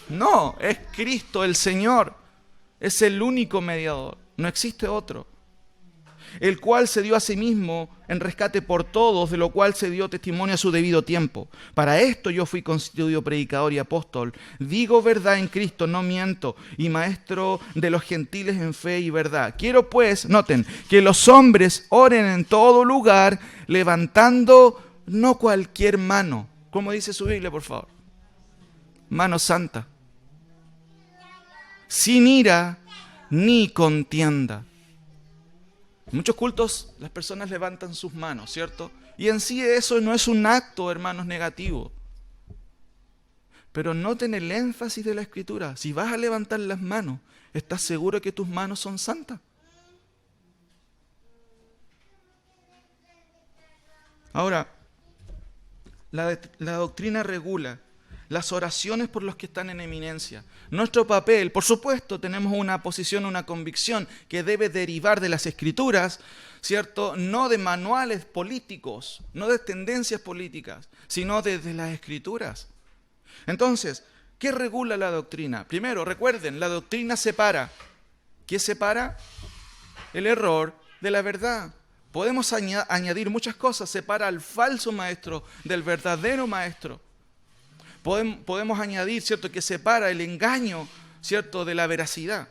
No, es Cristo el Señor. Es el único mediador. No existe otro. El cual se dio a sí mismo en rescate por todos, de lo cual se dio testimonio a su debido tiempo. Para esto yo fui constituido predicador y apóstol. Digo verdad en Cristo, no miento, y maestro de los gentiles en fe y verdad. Quiero pues, noten, que los hombres oren en todo lugar, levantando no cualquier mano. ¿Cómo dice su Biblia, por favor? Mano santa. Sin ira ni contienda. En muchos cultos las personas levantan sus manos, ¿cierto? Y en sí eso no es un acto, hermanos, negativo. Pero noten el énfasis de la Escritura. Si vas a levantar las manos, ¿estás seguro que tus manos son santas? Ahora, la doctrina regula las oraciones por los que están en eminencia. Nuestro papel, por supuesto, tenemos una posición, una convicción que debe derivar de las Escrituras, ¿cierto? No de manuales políticos, no de tendencias políticas, sino desde las Escrituras. Entonces, ¿qué regula la doctrina? Primero, recuerden, la doctrina separa. ¿Qué separa? El error de la verdad. Podemos añadir muchas cosas. Separa al falso maestro del verdadero maestro. Podemos añadir, ¿cierto?, que separa el engaño ¿cierto?, de la veracidad.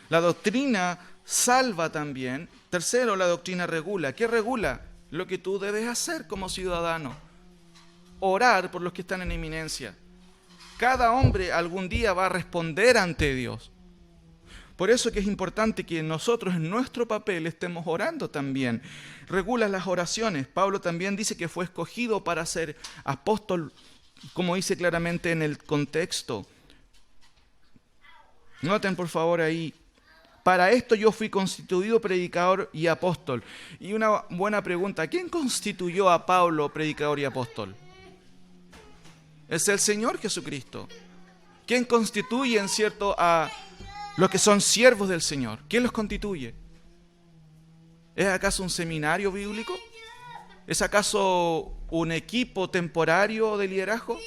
La doctrina salva también. Tercero, la doctrina regula. ¿Qué regula? Lo que tú debes hacer como ciudadano. Orar por los que están en eminencia. Cada hombre algún día va a responder ante Dios. Por eso que es importante que nosotros en nuestro papel estemos orando también. Regula las oraciones. Pablo también dice que fue escogido para ser apóstol, como dice claramente en el contexto. Noten por favor ahí. Para esto yo fui constituido predicador y apóstol. Y una buena pregunta, ¿quién constituyó a Pablo predicador y apóstol? Es el Señor Jesucristo. ¿Quién constituye, en cierto, a los que son siervos del Señor? ¿Quién los constituye? ¿Es acaso un seminario bíblico? ¿Es acaso un equipo temporario de liderazgo?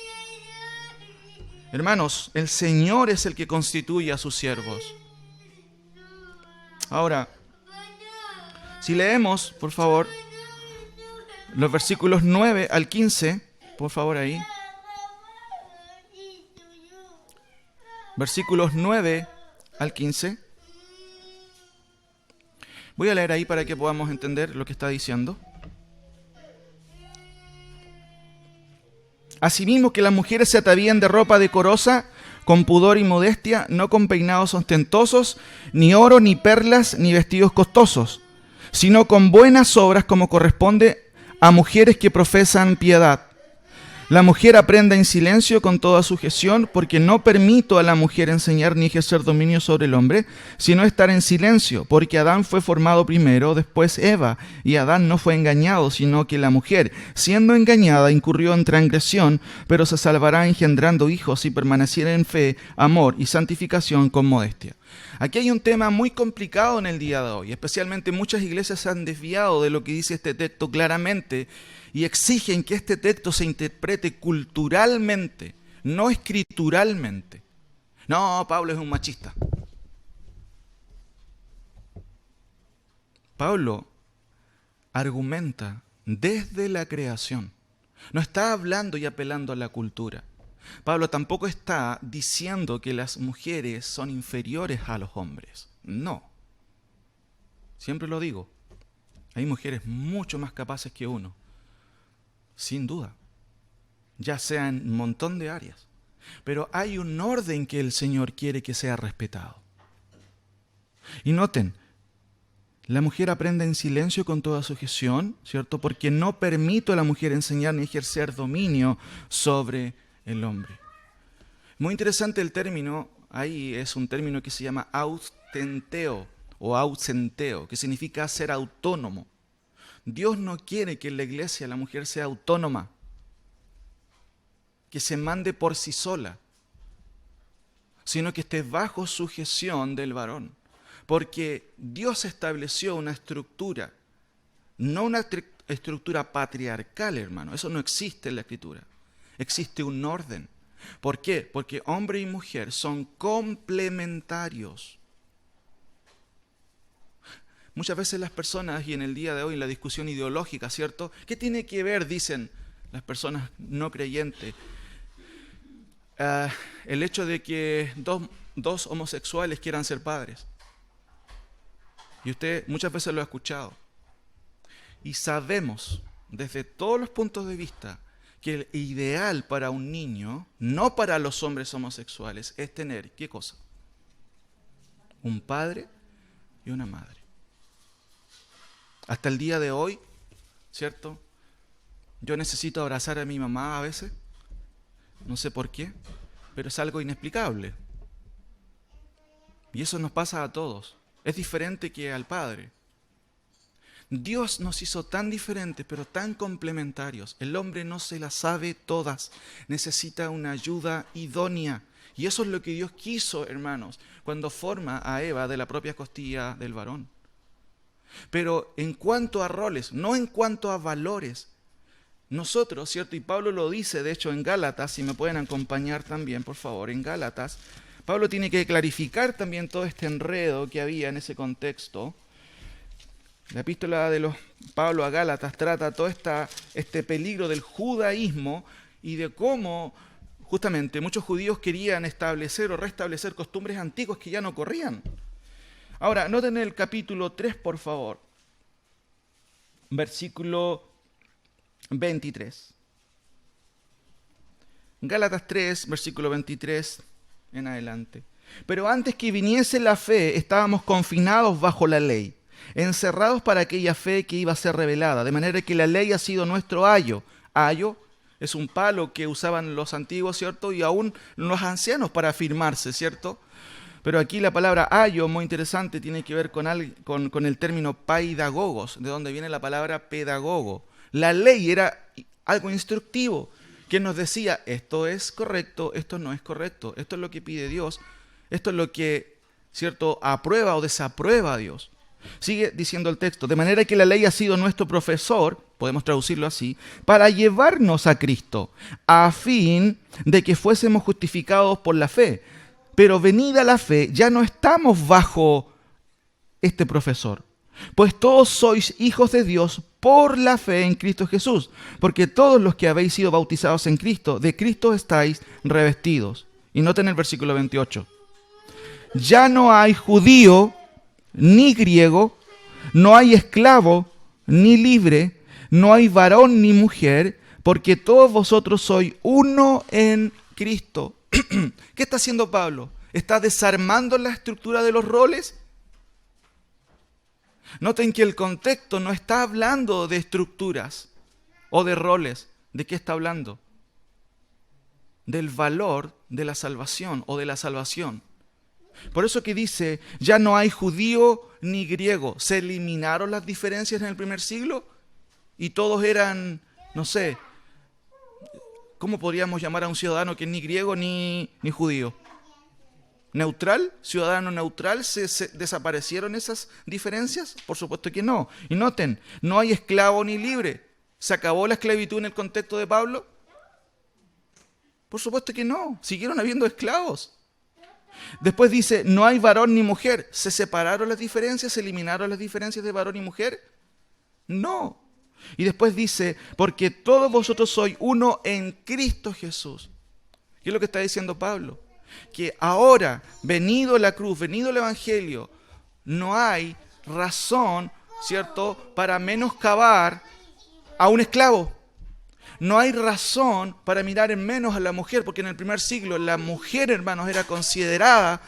Hermanos, el Señor es el que constituye a sus siervos. Ahora, si leemos, por favor, los versículos 9 al 15, por favor ahí. Versículos 9 al 15. Voy a leer ahí para que podamos entender lo que está diciendo. Asimismo que las mujeres se atavían de ropa decorosa, con pudor y modestia, no con peinados ostentosos, ni oro, ni perlas, ni vestidos costosos, sino con buenas obras como corresponde a mujeres que profesan piedad. La mujer aprenda en silencio con toda sujeción, porque no permito a la mujer enseñar ni ejercer dominio sobre el hombre, sino estar en silencio, porque Adán fue formado primero, después Eva, y Adán no fue engañado, sino que la mujer, siendo engañada, incurrió en transgresión, pero se salvará engendrando hijos si permaneciera en fe, amor y santificación con modestia. Aquí hay un tema muy complicado en el día de hoy, especialmente muchas iglesias se han desviado de lo que dice este texto claramente, y exigen que este texto se interprete culturalmente, no escrituralmente. No, Pablo es un machista. Pablo argumenta desde la creación. No está hablando y apelando a la cultura. Pablo tampoco está diciendo que las mujeres son inferiores a los hombres. No. Siempre lo digo. Hay mujeres mucho más capaces que uno. Sin duda, ya sea en un montón de áreas. Pero hay un orden que el Señor quiere que sea respetado. Y noten, la mujer aprende en silencio con toda sujeción, ¿cierto? Porque no permito a la mujer enseñar ni ejercer dominio sobre el hombre. Muy interesante el término, ahí es un término que se llama austenteo o ausenteo, que significa ser autónomo. Dios no quiere que en la iglesia la mujer sea autónoma, que se mande por sí sola, sino que esté bajo sujeción del varón. Porque Dios estableció una estructura, no una estructura patriarcal, hermano. Eso no existe en la Escritura. Existe un orden. ¿Por qué? Porque hombre y mujer son complementarios. Muchas veces las personas, y en el día de hoy en la discusión ideológica, ¿cierto? ¿Qué tiene que ver, dicen las personas no creyentes, el hecho de que dos homosexuales quieran ser padres? Y usted muchas veces lo ha escuchado. Y sabemos, desde todos los puntos de vista, que el ideal para un niño, no para los hombres homosexuales, es tener, ¿qué cosa? Un padre y una madre. Hasta el día de hoy, ¿cierto? Yo necesito abrazar a mi mamá a veces, no sé por qué, pero es algo inexplicable. Y eso nos pasa a todos. Es diferente que al Padre. Dios nos hizo tan diferentes, pero tan complementarios. El hombre no se las sabe todas. Necesita una ayuda idónea. Y eso es lo que Dios quiso, hermanos, cuando forma a Eva de la propia costilla del varón. Pero en cuanto a roles, no en cuanto a valores, nosotros, ¿cierto? Y Pablo lo dice, de hecho, en Gálatas, si me pueden acompañar también, por favor, en Gálatas, Pablo tiene que clarificar también todo este enredo que había en ese contexto. La epístola de Pablo a Gálatas trata todo este peligro del judaísmo y de cómo justamente, muchos judíos querían establecer o restablecer costumbres antiguas que ya no corrían. Ahora, noten el capítulo 3, por favor. Versículo 23. Gálatas 3, versículo 23 en adelante. Pero antes que viniese la fe, estábamos confinados bajo la ley, encerrados para aquella fe que iba a ser revelada, de manera que la ley ha sido nuestro ayo. Ayo es un palo que usaban los antiguos, ¿cierto? Y aún los ancianos para afirmarse, ¿cierto? Pero aquí la palabra ayo, muy interesante, tiene que ver con el término paidagogos, de donde viene la palabra pedagogo. La ley era algo instructivo, que nos decía, esto es correcto, esto no es correcto, esto es lo que pide Dios, esto es lo que, ¿cierto?, aprueba o desaprueba a Dios. Sigue diciendo el texto, de manera que la ley ha sido nuestro profesor, podemos traducirlo así, para llevarnos a Cristo, a fin de que fuésemos justificados por la fe. Pero venida la fe, ya no estamos bajo este profesor, pues todos sois hijos de Dios por la fe en Cristo Jesús, porque todos los que habéis sido bautizados en Cristo, de Cristo estáis revestidos. Y noten el versículo 28. Ya no hay judío ni griego, no hay esclavo ni libre, no hay varón ni mujer, porque todos vosotros sois uno en Cristo. ¿Qué está haciendo Pablo? ¿Está desarmando la estructura de los roles? Noten que el contexto no está hablando de estructuras o de roles. ¿De qué está hablando? Del valor de la salvación o de la salvación. Por eso que dice, ya no hay judío ni griego. ¿Se eliminaron las diferencias en el primer siglo? Y todos eran, no sé, ¿cómo podríamos llamar a un ciudadano que es ni griego ni judío? ¿Neutral? ¿Ciudadano neutral? ¿Se desaparecieron esas diferencias? Por supuesto que no. Y noten, no hay esclavo ni libre. ¿Se acabó la esclavitud en el contexto de Pablo? Por supuesto que no. Siguieron habiendo esclavos. Después dice, no hay varón ni mujer. ¿Se separaron las diferencias? ¿Se eliminaron las diferencias de varón y mujer? No. Y después dice, porque todos vosotros sois uno en Cristo Jesús. ¿Qué es lo que está diciendo Pablo? Que ahora, venido la cruz, venido el Evangelio, no hay razón, ¿cierto?, para menoscabar a un esclavo. No hay razón para mirar en menos a la mujer, porque en el primer siglo la mujer, hermanos, era considerada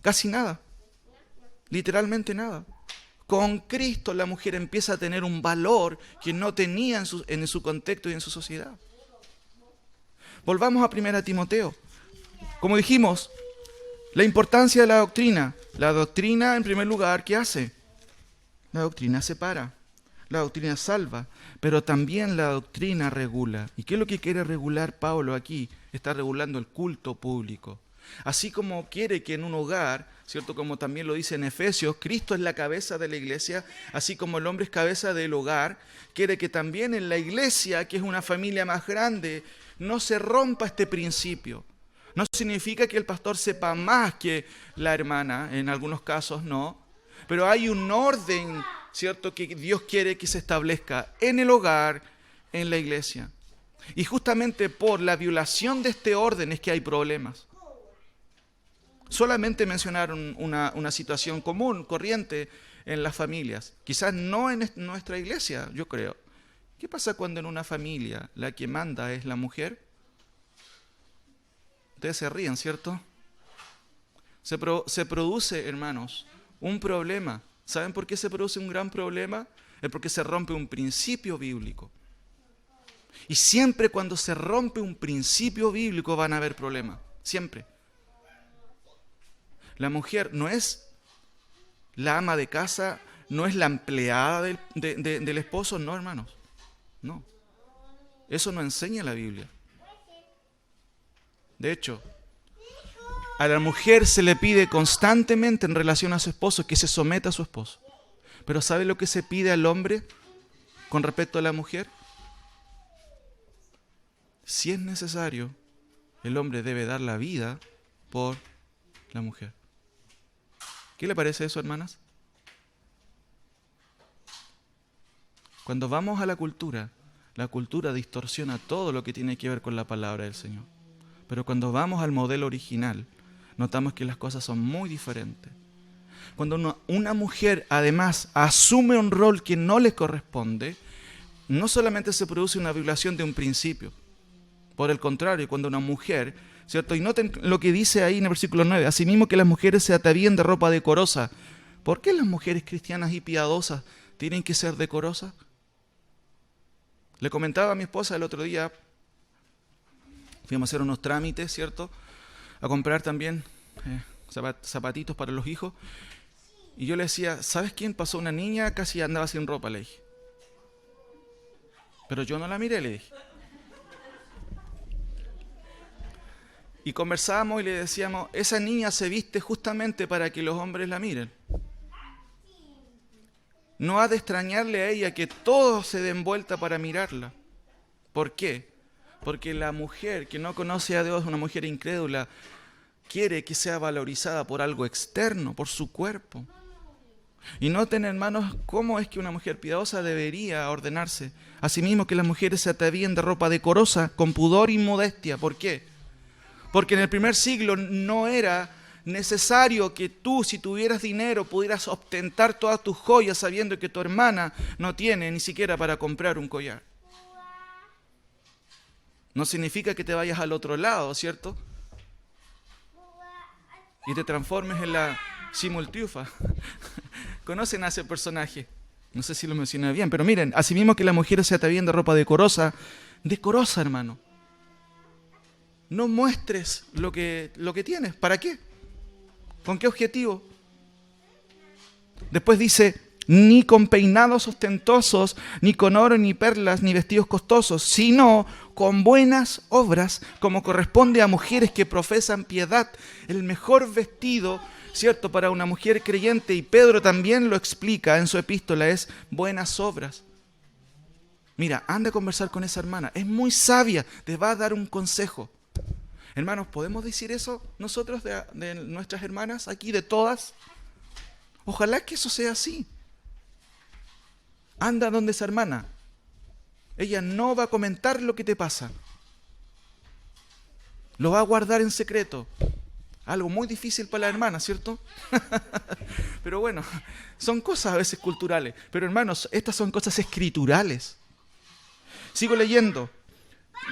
casi nada, literalmente nada. Con Cristo la mujer empieza a tener un valor que no tenía en su contexto y en su sociedad. Volvamos a 1 Timoteo. Como dijimos, la importancia de la doctrina. La doctrina, en primer lugar, ¿qué hace? La doctrina separa, la doctrina salva, pero también la doctrina regula. ¿Y qué es lo que quiere regular Pablo aquí? Está regulando el culto público. Así como quiere que en un hogar, ¿cierto?, como también lo dice en Efesios, Cristo es la cabeza de la iglesia, así como el hombre es cabeza del hogar, quiere que también en la iglesia, que es una familia más grande, no se rompa este principio. No significa que el pastor sepa más que la hermana, en algunos casos no, pero hay un orden, ¿cierto?, que Dios quiere que se establezca en el hogar, en la iglesia. Y justamente por la violación de este orden es que hay problemas. Solamente mencionaron una situación común, corriente en las familias. Quizás no en nuestra iglesia, yo creo. ¿Qué pasa cuando en una familia la que manda es la mujer? Ustedes se ríen, ¿cierto? Se produce, hermanos, un problema. ¿Saben por qué se produce un gran problema? Es porque se rompe un principio bíblico. Y siempre cuando se rompe un principio bíblico van a haber problemas. Siempre. La mujer no es la ama de casa, no es la empleada del esposo, no, hermanos. No. Eso no enseña la Biblia. De hecho, a la mujer se le pide constantemente en relación a su esposo que se someta a su esposo. Pero ¿sabe lo que se pide al hombre con respecto a la mujer? Si es necesario, el hombre debe dar la vida por la mujer. ¿Qué le parece eso, hermanas? Cuando vamos a la cultura La cultura distorsiona todo lo que tiene que ver con la palabra del Señor. Pero cuando vamos al modelo original, notamos que las cosas son muy diferentes. Cuando una mujer además asume un rol que no le corresponde, no solamente se produce una violación de un principio. Por el contrario, cuando una mujer, ¿cierto? Y noten lo que dice ahí en el versículo 9, asimismo que las mujeres se atavíen de ropa decorosa. ¿Por qué las mujeres cristianas y piadosas tienen que ser decorosas? Le comentaba a mi esposa el otro día, fuimos a hacer unos trámites, ¿cierto? A comprar también zapatitos para los hijos. Y yo le decía, ¿sabes quién pasó? Una niña casi andaba sin ropa, le dije. Pero yo no la miré, le dije. Y conversábamos y le decíamos, esa niña se viste justamente para que los hombres la miren. No ha de extrañarle a ella que todos se den vuelta para mirarla. ¿Por qué? Porque la mujer que no conoce a Dios, una mujer incrédula, quiere que sea valorizada por algo externo, por su cuerpo. Y noten, hermanos, cómo es que una mujer piadosa debería ordenarse. Asimismo que las mujeres se atavíen de ropa decorosa, con pudor y modestia. ¿Por qué? Porque en el primer siglo no era necesario que tú, si tuvieras dinero, pudieras ostentar todas tus joyas sabiendo que tu hermana no tiene ni siquiera para comprar un collar. No significa que te vayas al otro lado, ¿cierto? Y te transformes en la simultriunfa. ¿Conocen a ese personaje? No sé si lo mencioné bien, pero miren, asimismo que las mujeres se atavíen de ropa decorosa, hermano. No muestres lo que tienes. ¿Para qué? ¿Con qué objetivo? Después dice, ni con peinados ostentosos, ni con oro, ni perlas, ni vestidos costosos, sino con buenas obras, como corresponde a mujeres que profesan piedad. El mejor vestido, ¿cierto?, para una mujer creyente, y Pedro también lo explica en su epístola, es buenas obras. Mira, anda a conversar con esa hermana, es muy sabia, te va a dar un consejo. Hermanos, ¿podemos decir eso nosotros de nuestras hermanas aquí, de todas? Ojalá que eso sea así. Anda donde esa hermana. Ella no va a comentar lo que te pasa. Lo va a guardar en secreto. Algo muy difícil para la hermana, ¿cierto? Pero bueno, son cosas a veces culturales. Pero hermanos, estas son cosas escriturales. Sigo leyendo.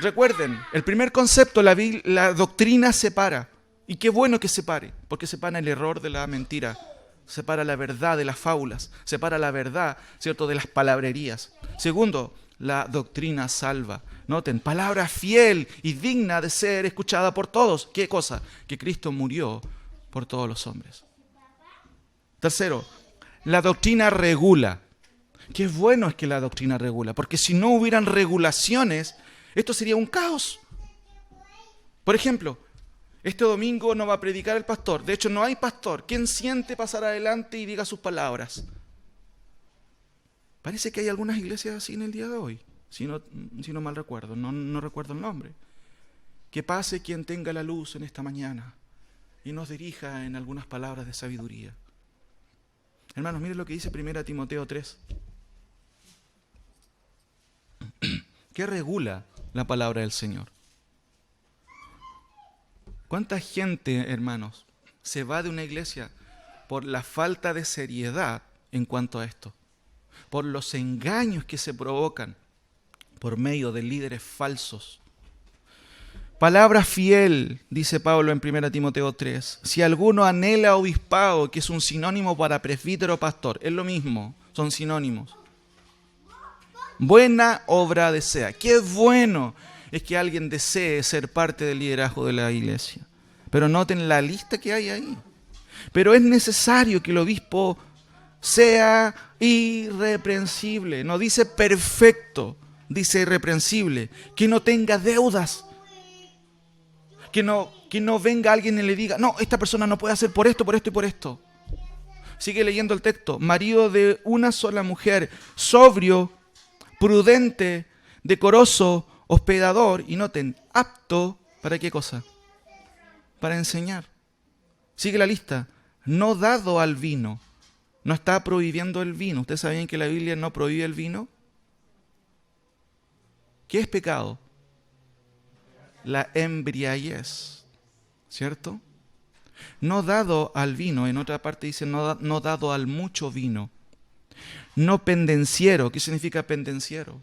Recuerden, el primer concepto, la doctrina separa. Y qué bueno que separe, porque separa el error de la mentira, separa la verdad de las fábulas, separa la verdad, ¿cierto?, de las palabrerías. Segundo, la doctrina salva. Noten, palabra fiel y digna de ser escuchada por todos. ¿Qué cosa? Que Cristo murió por todos los hombres. Tercero, la doctrina regula. Qué bueno es que la doctrina regula, porque si no hubieran regulaciones, esto sería un caos. Por ejemplo, este domingo no va a predicar el pastor. De hecho, no hay pastor. ¿Quién siente pasar adelante y diga sus palabras? Parece que hay algunas iglesias así en el día de hoy, si no mal recuerdo, no recuerdo el nombre. Que pase quien tenga la luz en esta mañana y nos dirija en algunas palabras de sabiduría. Hermanos, miren lo que dice 1 Timoteo 3. ¿Qué regula la palabra del Señor? ¿Cuánta gente, hermanos, se va de una iglesia por la falta de seriedad en cuanto a esto? Por los engaños que se provocan por medio de líderes falsos. Palabra fiel, dice Pablo en 1 Timoteo 3. Si alguno anhela obispado, que es un sinónimo para presbítero o pastor, es lo mismo, son sinónimos. Buena obra desea. Qué bueno es que alguien desee ser parte del liderazgo de la iglesia. Pero noten la lista que hay ahí. Pero es necesario que el obispo sea irreprensible. No dice perfecto, dice irreprensible. Que no tenga deudas. Que no venga alguien y le diga, no, esta persona no puede hacer por esto, por esto y por esto. Sigue leyendo el texto. Marido de una sola mujer, sobrio, prudente, decoroso, hospedador, y noten, apto, ¿para qué cosa? Para enseñar. Sigue la lista. No dado al vino. No está prohibiendo el vino. ¿Ustedes sabían que la Biblia no prohíbe el vino? ¿Qué es pecado? La embriaguez, ¿cierto? No dado al vino, en otra parte dice no dado al mucho vino. No pendenciero. ¿Qué significa pendenciero?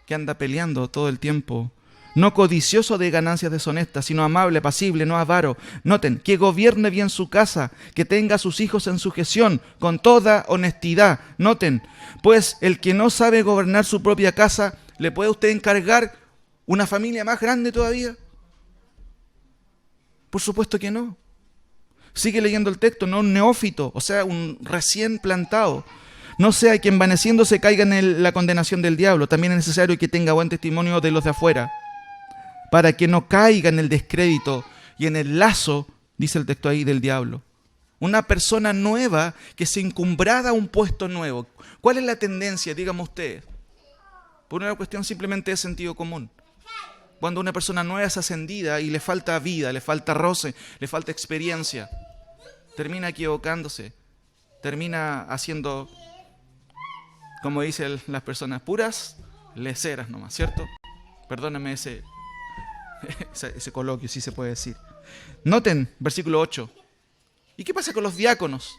Que anda peleando todo el tiempo. No codicioso de ganancias deshonestas, sino amable, apacible, no avaro. Noten, que gobierne bien su casa, que tenga a sus hijos en sujeción, con toda honestidad. Noten, pues el que no sabe gobernar su propia casa, ¿le puede usted encargar una familia más grande todavía? Por supuesto que no. Sigue leyendo el texto, no un neófito, o sea, un recién plantado. No sea que envaneciéndose caiga en la condenación del diablo. También es necesario que tenga buen testimonio de los de afuera, para que no caiga en el descrédito y en el lazo, dice el texto ahí, del diablo. Una persona nueva que se encumbrada a un puesto nuevo. ¿Cuál es la tendencia, dígame ustedes? Por una cuestión simplemente de sentido común. Cuando una persona nueva es ascendida y le falta vida, le falta roce, le falta experiencia, termina equivocándose, termina haciendo, como dicen las personas, puras leceras nomás, ¿cierto? Perdónenme ese coloquio, si se puede decir. Noten, versículo 8. ¿Y qué pasa con los diáconos?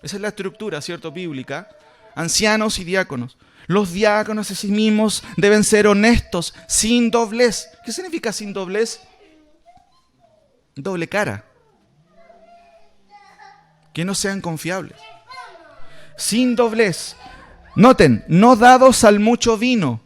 Esa es la estructura, ¿cierto?, bíblica. Ancianos y diáconos. Los diáconos a sí mismos deben ser honestos, sin doblez. ¿Qué significa sin doblez? Doble cara. Que no sean confiables. Sin doblez. Noten, no dados al mucho vino,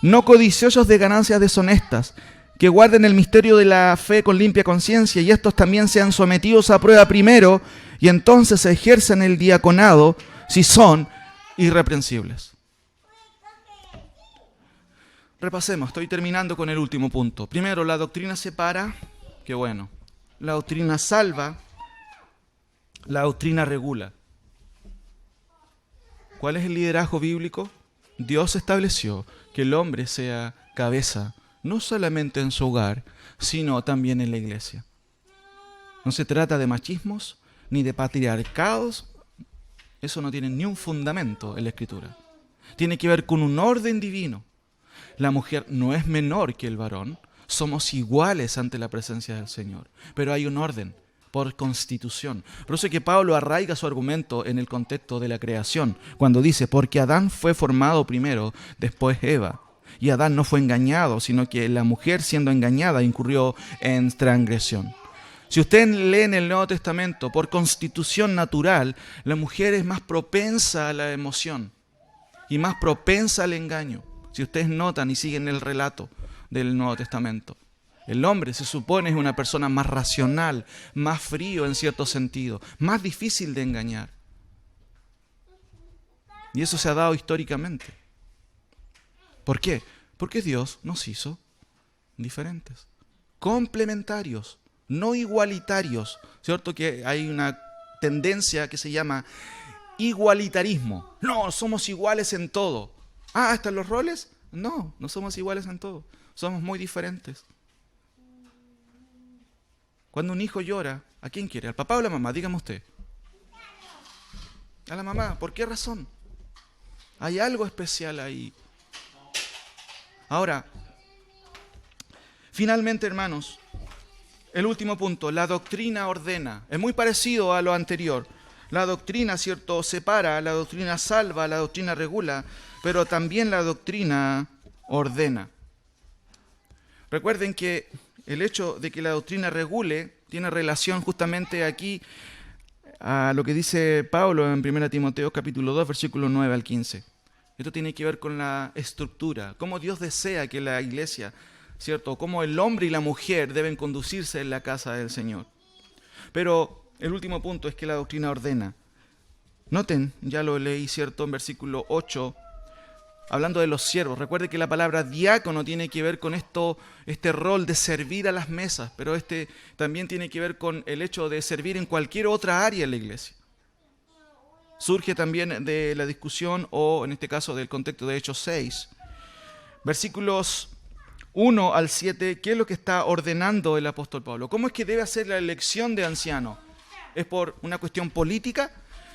no codiciosos de ganancias deshonestas, que guarden el misterio de la fe con limpia conciencia, y estos también sean sometidos a prueba primero, y entonces ejerzan el diaconado si son irreprensibles. Repasemos, estoy terminando con el último punto. Primero, la doctrina separa, qué bueno. La doctrina salva, la doctrina regula. ¿Cuál es el liderazgo bíblico? Dios estableció que el hombre sea cabeza, no solamente en su hogar, sino también en la iglesia. No se trata de machismos ni de patriarcados. Eso no tiene ni un fundamento en la Escritura. Tiene que ver con un orden divino. La mujer no es menor que el varón. Somos iguales ante la presencia del Señor. Pero hay un orden por constitución. Por eso es que Pablo arraiga su argumento en el contexto de la creación, cuando dice, porque Adán fue formado primero, después Eva. Y Adán no fue engañado, sino que la mujer, siendo engañada, incurrió en transgresión. Si usted lee en el Nuevo Testamento, por constitución natural, la mujer es más propensa a la emoción y más propensa al engaño. Si ustedes notan y siguen el relato del Nuevo Testamento, el hombre se supone es una persona más racional, más frío en cierto sentido, más difícil de engañar. Y eso se ha dado históricamente. ¿Por qué? Porque Dios nos hizo diferentes, complementarios, no igualitarios. ¿Cierto que hay una tendencia que se llama igualitarismo? No, somos iguales en todo. Ah, ¿están los roles? No, no somos iguales en todo. Somos muy diferentes. Cuando un hijo llora, ¿a quién quiere? ¿Al papá o a la mamá? Dígame usted. A la mamá. ¿Por qué razón? Hay algo especial ahí. Ahora, finalmente, hermanos, el último punto, la doctrina ordena. Es muy parecido a lo anterior. La doctrina, ¿cierto?, separa, la doctrina salva, la doctrina regula, pero también la doctrina ordena. Recuerden que el hecho de que la doctrina regule tiene relación justamente aquí a lo que dice Pablo en 1 Timoteo capítulo 2, versículo 9 al 15. Esto tiene que ver con la estructura, cómo Dios desea que la iglesia, ¿cierto?, cómo el hombre y la mujer deben conducirse en la casa del Señor. Pero el último punto es que la doctrina ordena. Noten, ya lo leí, ¿cierto?, en versículo 8, hablando de los siervos. Recuerde que la palabra diácono tiene que ver con este rol de servir a las mesas, pero también tiene que ver con el hecho de servir en cualquier otra área en la iglesia. Surge también de la discusión, o en este caso del contexto de Hechos 6. Versículos 1 al 7, ¿qué es lo que está ordenando el apóstol Pablo? ¿Cómo es que debe hacer la elección de anciano? ¿Es por una cuestión política?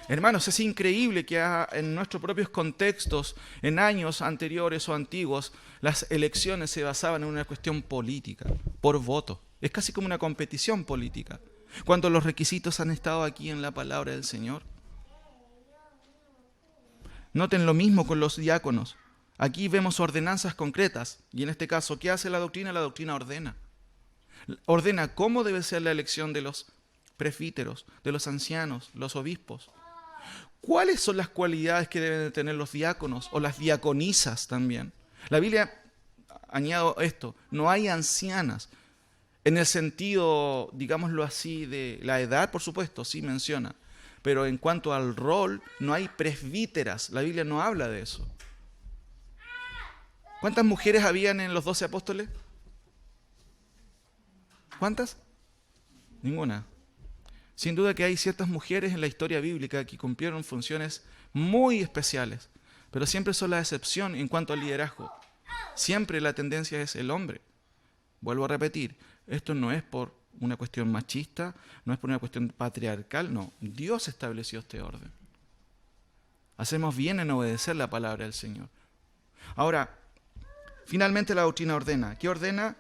Hermanos, es increíble que en nuestros propios contextos, en años anteriores o antiguos, las elecciones se basaban en una cuestión política, por voto. Es casi como una competición política, cuando los requisitos han estado aquí en la palabra del Señor. Noten lo mismo con los diáconos. Aquí vemos ordenanzas concretas, y en este caso, ¿qué hace la doctrina? La doctrina ordena. Ordena cómo debe ser la elección de los presbíteros, de los ancianos, los obispos. ¿Cuáles son las cualidades que deben de tener los diáconos o las diaconisas también? La Biblia, añado esto, no hay ancianas en el sentido, digámoslo así, de la edad, por supuesto, sí menciona, pero en cuanto al rol, no hay presbíteras, la Biblia no habla de eso. ¿Cuántas mujeres habían en los 12 apóstoles? ¿Cuántas? Ninguna. Sin duda que hay ciertas mujeres en la historia bíblica que cumplieron funciones muy especiales, pero siempre son la excepción en cuanto al liderazgo. Siempre la tendencia es el hombre. Vuelvo a repetir, esto no es por una cuestión machista, no es por una cuestión patriarcal, no. Dios estableció este orden. Hacemos bien en obedecer la palabra del Señor. Ahora, finalmente la doctrina ordena. ¿Qué ordena?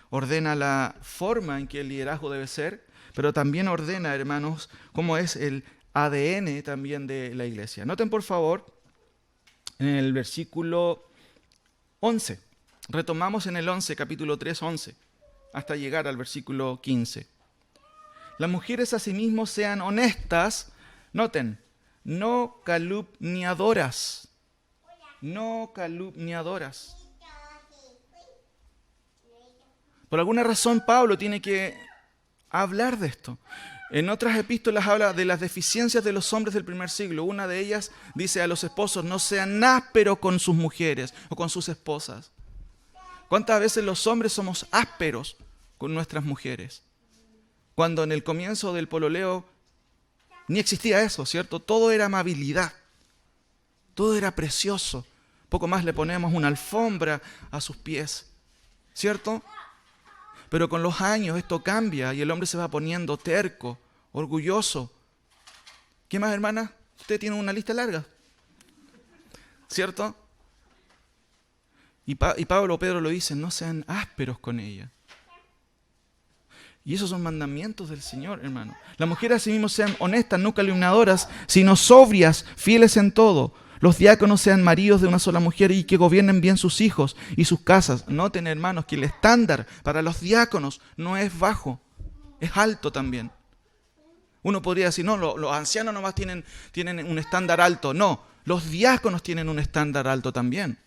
Ordena la forma en que el liderazgo debe ser, pero también ordena, hermanos, cómo es el ADN también de la iglesia. Noten, por favor, en el versículo 11. Retomamos en el 11, capítulo 3, 11, hasta llegar al versículo 15. Las mujeres asimismo sean honestas, noten, no calumniadoras. No calumniadoras. Por alguna razón Pablo tiene que hablar de esto. En otras epístolas habla de las deficiencias de los hombres del primer siglo. Una de ellas dice a los esposos, no sean ásperos con sus mujeres o con sus esposas. ¿Cuántas veces los hombres somos ásperos con nuestras mujeres? Cuando en el comienzo del pololeo ni existía eso, ¿cierto? Todo era amabilidad. Todo era precioso. Poco más le ponemos una alfombra a sus pies, ¿cierto? Pero con los años esto cambia y el hombre se va poniendo terco, orgulloso. ¿Qué más, hermana? Usted tiene una lista larga, ¿cierto? Y Pedro lo dice, no sean ásperos con ella. Y esos son mandamientos del Señor, hermano. Las mujeres asimismo sean honestas, no calumniadoras, sino sobrias, fieles en todo. Los diáconos sean maridos de una sola mujer y que gobiernen bien sus hijos y sus casas. Noten, hermanos, que el estándar para los diáconos no es bajo, es alto también. Uno podría decir, no, los ancianos nomás tienen un estándar alto. No, los diáconos tienen un estándar alto también.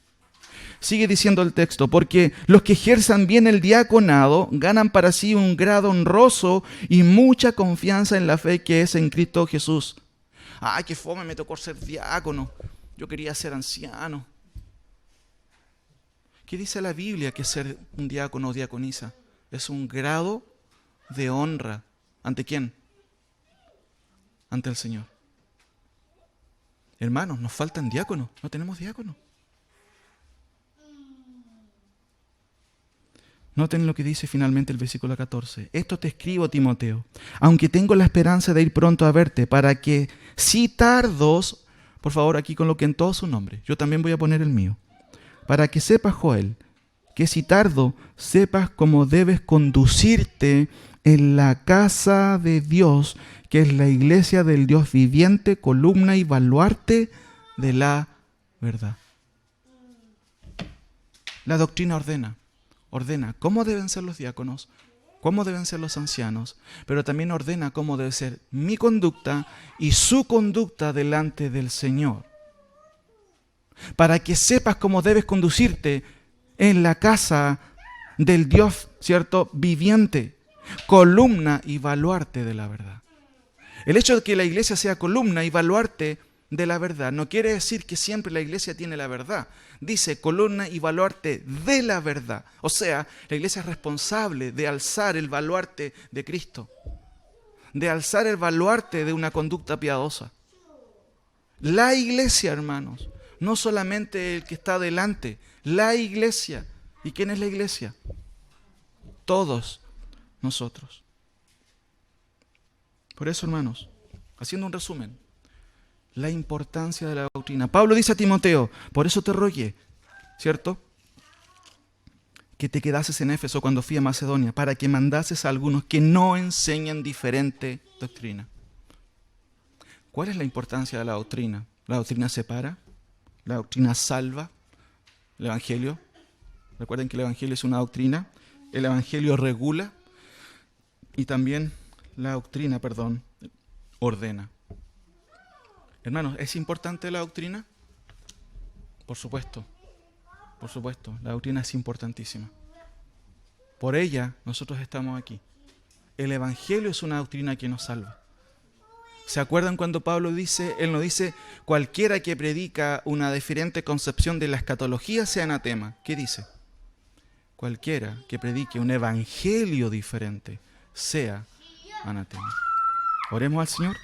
Sigue diciendo el texto, porque los que ejerzan bien el diaconado ganan para sí un grado honroso y mucha confianza en la fe que es en Cristo Jesús. Ay, qué fome, me tocó ser diácono. Yo quería ser anciano. ¿Qué dice la Biblia que ser un diácono o diaconisa? Es un grado de honra. ¿Ante quién? Ante el Señor. Hermanos, nos faltan diáconos. No tenemos diáconos. Noten lo que dice finalmente el versículo 14. Esto te escribo, Timoteo, aunque tengo la esperanza de ir pronto a verte, para que si tardos, por favor aquí coloquen todo su nombre, yo también voy a poner el mío, para que sepas, Joel, que si tardo, sepas cómo debes conducirte en la casa de Dios, que es la iglesia del Dios viviente, columna y baluarte de la verdad. La doctrina ordena cómo deben ser los diáconos, cómo deben ser los ancianos, pero también ordena cómo debe ser mi conducta y su conducta delante del Señor. Para que sepas cómo debes conducirte en la casa del Dios, ¿cierto?, viviente, columna y baluarte de la verdad. El hecho de que la iglesia sea columna y baluarte de la verdad no quiere decir que siempre la iglesia tiene la verdad. Dice columna y baluarte de la verdad. O sea, la iglesia es responsable de alzar el baluarte de Cristo, de alzar el baluarte de una conducta piadosa. La iglesia, hermanos, no solamente el que está delante, la iglesia. ¿Y quién es la iglesia? Todos nosotros. Por eso, hermanos, haciendo un resumen, la importancia de la doctrina. Pablo dice a Timoteo, por eso te rogué, ¿cierto?, que te quedases en Éfeso cuando fui a Macedonia, para que mandases a algunos que no enseñan diferente doctrina. ¿Cuál es la importancia de la doctrina? La doctrina separa, la doctrina salva, el Evangelio. Recuerden que el Evangelio es una doctrina, el Evangelio regula y también la doctrina, ordena. Hermanos, ¿es importante la doctrina? Por supuesto, la doctrina es importantísima. Por ella nosotros estamos aquí. El Evangelio es una doctrina que nos salva. ¿Se acuerdan cuando Pablo dice, él no dice, cualquiera que predica una diferente concepción de la escatología sea anatema? ¿Qué dice? Cualquiera que predique un evangelio diferente sea anatema. Oremos al Señor.